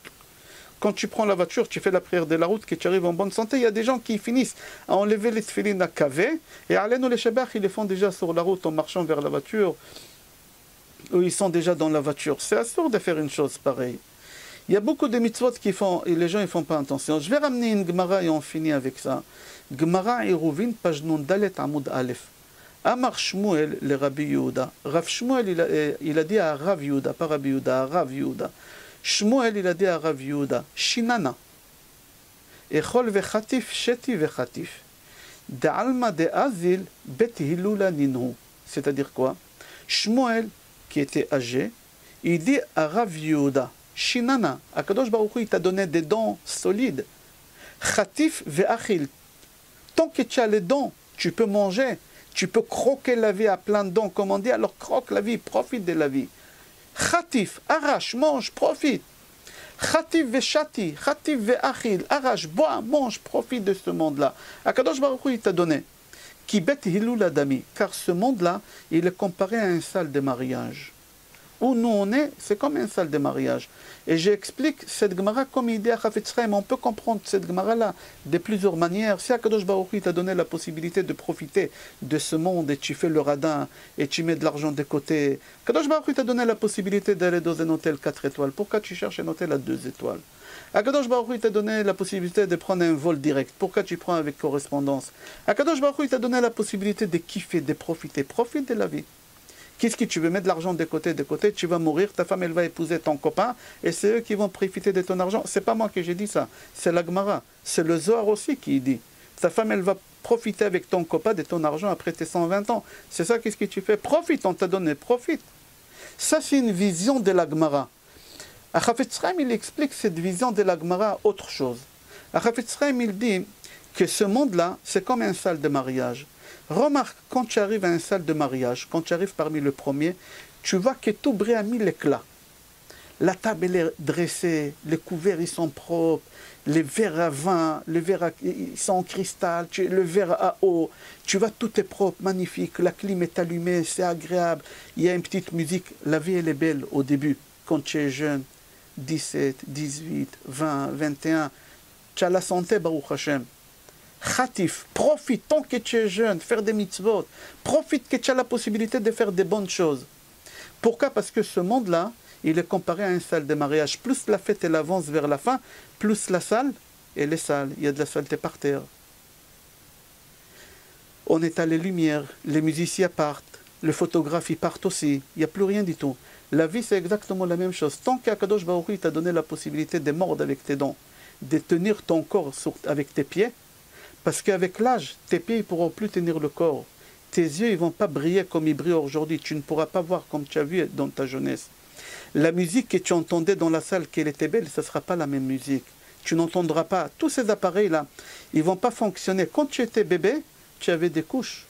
Quand tu prends la voiture, tu fais la prière de la route, que tu arrives en bonne santé. Il y a des gens qui finissent à enlever les tefilines à kavé, et Alenu Leshabeach, ils les font déjà sur la route en marchant vers la voiture, où ils sont déjà dans la voiture. C'est absurde de faire une chose pareille. Il y a beaucoup de mitzvot qui font, et les gens ne font pas attention. Je vais ramener une Gemara et on finit avec ça. Gemara Eruvin, page nun dalet amud aleph. Amar Shmuel le Rabbi Yehuda. Rav Shmuel, il a dit à Rav Yehuda, pas Rabbi Yehuda, à Rav Yehuda. Shmuel, il a dit à Rav Yehuda, Shinana. Echol vechatif, sheti vechatif. Da'alma de azil, bet hilula ninhu. C'est-à-dire quoi? Shmuel, qui était âgé, il dit à Rav Yehuda, Shinana, Akadosh Baruch Hu, il t'a donné des dents solides. Chatif ve'achil. Tant que tu as les dents, tu peux manger, Tu peux croquer la vie à plein dents, comme on dit, alors croque la vie, profite de la vie. Khatif, arrache, mange, profite. Khatif veshati, khatif ve'achil, arrache, bois, mange, profite de ce monde-là. Akadosh Baruch Hu, il t'a donné. Kibet hilul adami, car ce monde-là, il est comparé à une salle de mariage. Où nous on est, c'est comme une salle de mariage. Et j'explique cette Gemara comme il dit à Chafetz Chaim. On peut comprendre cette Gemara-là de plusieurs manières. Si Akadosh Baruch Hu t'a donné la possibilité de profiter de ce monde et tu fais le radin et tu mets de l'argent de côté, Akadosh Baruch Hu t'a donné la possibilité d'aller dans un hôtel 4 étoiles. Pourquoi tu cherches un hôtel à 2 étoiles? Akadosh Baruch Hu t'a donné la possibilité de prendre un vol direct. Pourquoi tu prends avec correspondance? Akadosh Baruch Hu t'a donné la possibilité de kiffer, de profiter. Profite de la vie. Qu'est-ce que tu veux mettre de l'argent de côté, tu vas mourir, ta femme elle va épouser ton copain et c'est eux qui vont profiter de ton argent. C'est pas moi que j'ai dit ça, c'est la Gemara, c'est le Zohar aussi qui dit. Ta femme elle va profiter avec ton copain de ton argent après tes 120 ans. C'est ça, qu'est-ce que tu fais? Profite, on t'a donné, profite. Ça c'est une vision de la Gemara. À Chafetz Chaim il explique cette vision de la Gemara autre chose. À Chafetz Chaim il dit que ce monde-là c'est comme une salle de mariage. Remarque, quand tu arrives à une salle de mariage, quand tu arrives parmi les premiers, tu vois que tout brille à mille éclats. La table elle est dressée, les couverts ils sont propres, les verres à vin, ils sont en cristal, le verre à eau, tu vois tout est propre, magnifique, la clim est allumée, c'est agréable, il y a une petite musique, la vie elle est belle au début, quand tu es jeune, 17, 18, 20, 21, tu as la santé, Baruch Hashem. Khatif, profite tant que tu es jeune, faire des mitzvot, profite que tu as la possibilité de faire des bonnes choses. Pourquoi? Parce que ce monde-là, il est comparé à une salle de mariage. Plus la fête elle avance vers la fin, plus la salle, elle est sale, il y a de la saleté par terre. On éteint les lumières, les musiciens partent, les photographes ils partent aussi, il n'y a plus rien du tout. La vie c'est exactement la même chose. Tant qu'Akadosh Baruch Hu t'a donné la possibilité de mordre avec tes dents, de tenir ton corps avec tes pieds, parce qu'avec l'âge, tes pieds ne pourront plus tenir le corps. Tes yeux ne vont pas briller comme ils brillent aujourd'hui. Tu ne pourras pas voir comme tu as vu dans ta jeunesse. La musique que tu entendais dans la salle, qu'elle était belle, ce ne sera pas la même musique. Tu n'entendras pas. Tous ces appareils-là, ils ne vont pas fonctionner. Quand tu étais bébé, tu avais des couches.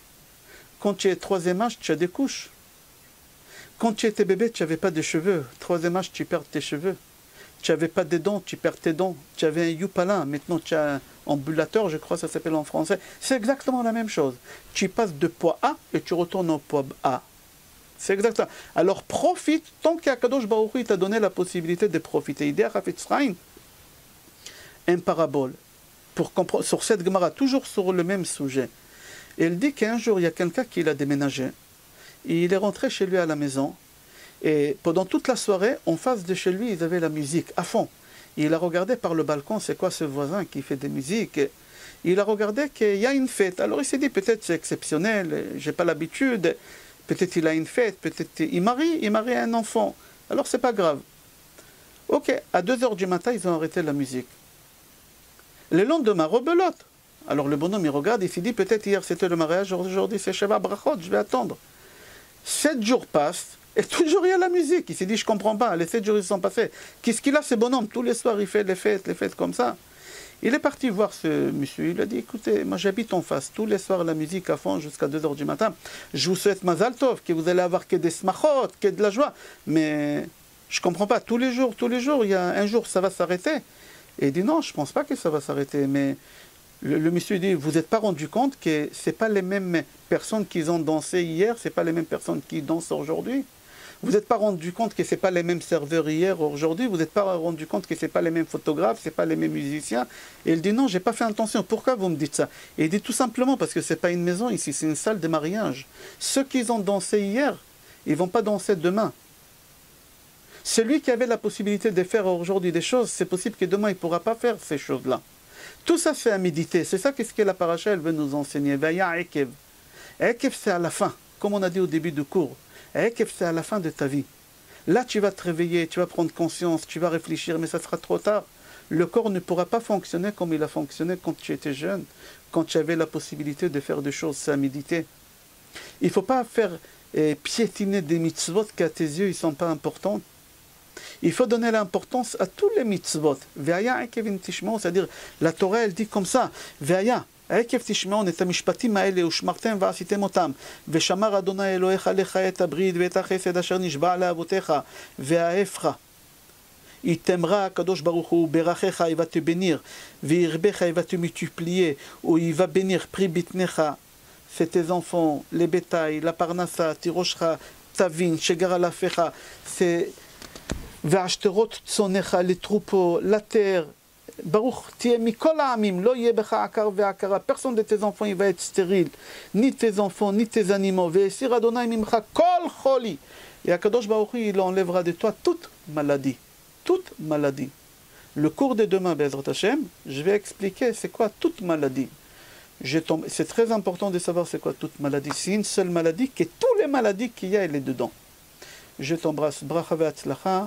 Quand tu es 3e âge, tu as des couches. Quand tu étais bébé, tu n'avais pas de cheveux. 3e âge, tu perds tes cheveux. Tu n'avais pas de dents, tu perds tes dents. Tu avais un youpalin, maintenant tu as un ambulateur, je crois que ça s'appelle en français. C'est exactement la même chose. Tu passes de poids A et tu retournes au poids A. C'est exactement. Alors profite, tant qu'Akadosh Baruch Hu t'a donné la possibilité de profiter. Il dit à Chafetz Chaim une parabole pour comprendre, sur cette Gemara, toujours sur le même sujet. Et il dit qu'un jour, il y a quelqu'un qui l'a déménagé. Et il est rentré chez lui à la maison. Et pendant toute la soirée, en face de chez lui, ils avaient la musique à fond. Et il a regardé par le balcon, c'est quoi ce voisin qui fait des musiques? Et il a regardé qu'il y a une fête. Alors il s'est dit, peut-être c'est exceptionnel, j'ai pas l'habitude. Peut-être il a une fête, peut-être il marie un enfant. Alors c'est pas grave. Ok, à 2h du matin, ils ont arrêté la musique. Le lendemain, rebelote. Alors le bonhomme, il regarde, il s'est dit, peut-être hier c'était le mariage, aujourd'hui c'est Sheva Brachot, je vais attendre. 7 jours passent. Et toujours il y a la musique. Il s'est dit, je ne comprends pas, les 7 jours ils sont passés. Qu'est-ce qu'il a ce bonhomme? Tous les soirs il fait les fêtes comme ça. Il est parti voir ce monsieur, il a dit, écoutez, moi j'habite en face, tous les soirs la musique à fond jusqu'à 2h du matin. Je vous souhaite Mazal Tov, que vous allez avoir que des smachot, que de la joie. Mais je ne comprends pas, tous les jours, il y a un jour ça va s'arrêter. Et il dit, non, je ne pense pas que ça va s'arrêter. Mais le monsieur dit, vous n'êtes pas rendu compte que ce n'est pas les mêmes personnes qui ont dansé hier, ce n'est pas les mêmes personnes qui dansent aujourd'hui. Vous n'êtes pas rendu compte que ce n'est pas les mêmes serveurs hier, aujourd'hui. Vous n'êtes pas rendu compte que ce n'est pas les mêmes photographes, ce n'est pas les mêmes musiciens. Et il dit non, je n'ai pas fait attention. Pourquoi vous me dites ça? Et il dit tout simplement parce que ce n'est pas une maison ici, c'est une salle de mariage. Ceux qui ont dansé hier, ils ne vont pas danser demain. Celui qui avait la possibilité de faire aujourd'hui des choses, c'est possible que demain il ne pourra pas faire ces choses-là. Tout ça c'est à méditer. C'est ça qu'est-ce que la paracha elle veut nous enseigner. Vaya Ekev. Ekev c'est à la fin, comme on a dit au début du cours. Ekev, c'est à la fin de ta vie. Là, tu vas te réveiller, tu vas prendre conscience, tu vas réfléchir, mais ça sera trop tard. Le corps ne pourra pas fonctionner comme il a fonctionné quand tu étais jeune, quand tu avais la possibilité de faire des choses, c'est à méditer. Il ne faut pas faire piétiner des mitzvot qui à tes yeux ne sont pas importants. Il faut donner l'importance à tous les mitzvot. Ve'aya Ekevin Tishmo, c'est-à-dire la Torah elle dit comme ça. Ve'aya, עקב תשמעון את המשפטים האלה ושמרתם ועשיתם אותם, ושמר אדוני אלוהיך לך את הברית ואת החסד אשר נשבע לאבותיך, והאהבך. יתמרה הקדוש ברוך הוא, ברכך il va te bénir, וירבך il va te multiplier, ou il va bénir pris bitnecha, c'est tes enfants, les bétails, la parnassa, תירושך, תבין, שגר על אפיך, c'est והשטרות צונך, les troupeaux, la terre, ברוך תהיה מכל העמים, לא יהיה בך עקר ועקרה, personne de tes enfants il va être stérile, ni tes enfants, ni tes animaux, והסיר אדוני ממך כל חולי, et הקדוש ברוך הוא il enlèvera de toi toute maladie. Toute maladie. Le cours de demain, Bezrat Hashem, je vais expliquer c'est quoi toute maladie. C'est très important de savoir c'est quoi toute maladie. C'est une seule maladie, que toutes les maladies qu'il y a, elle est dedans. Je t'embrasse. Bracha ve'atzlacha.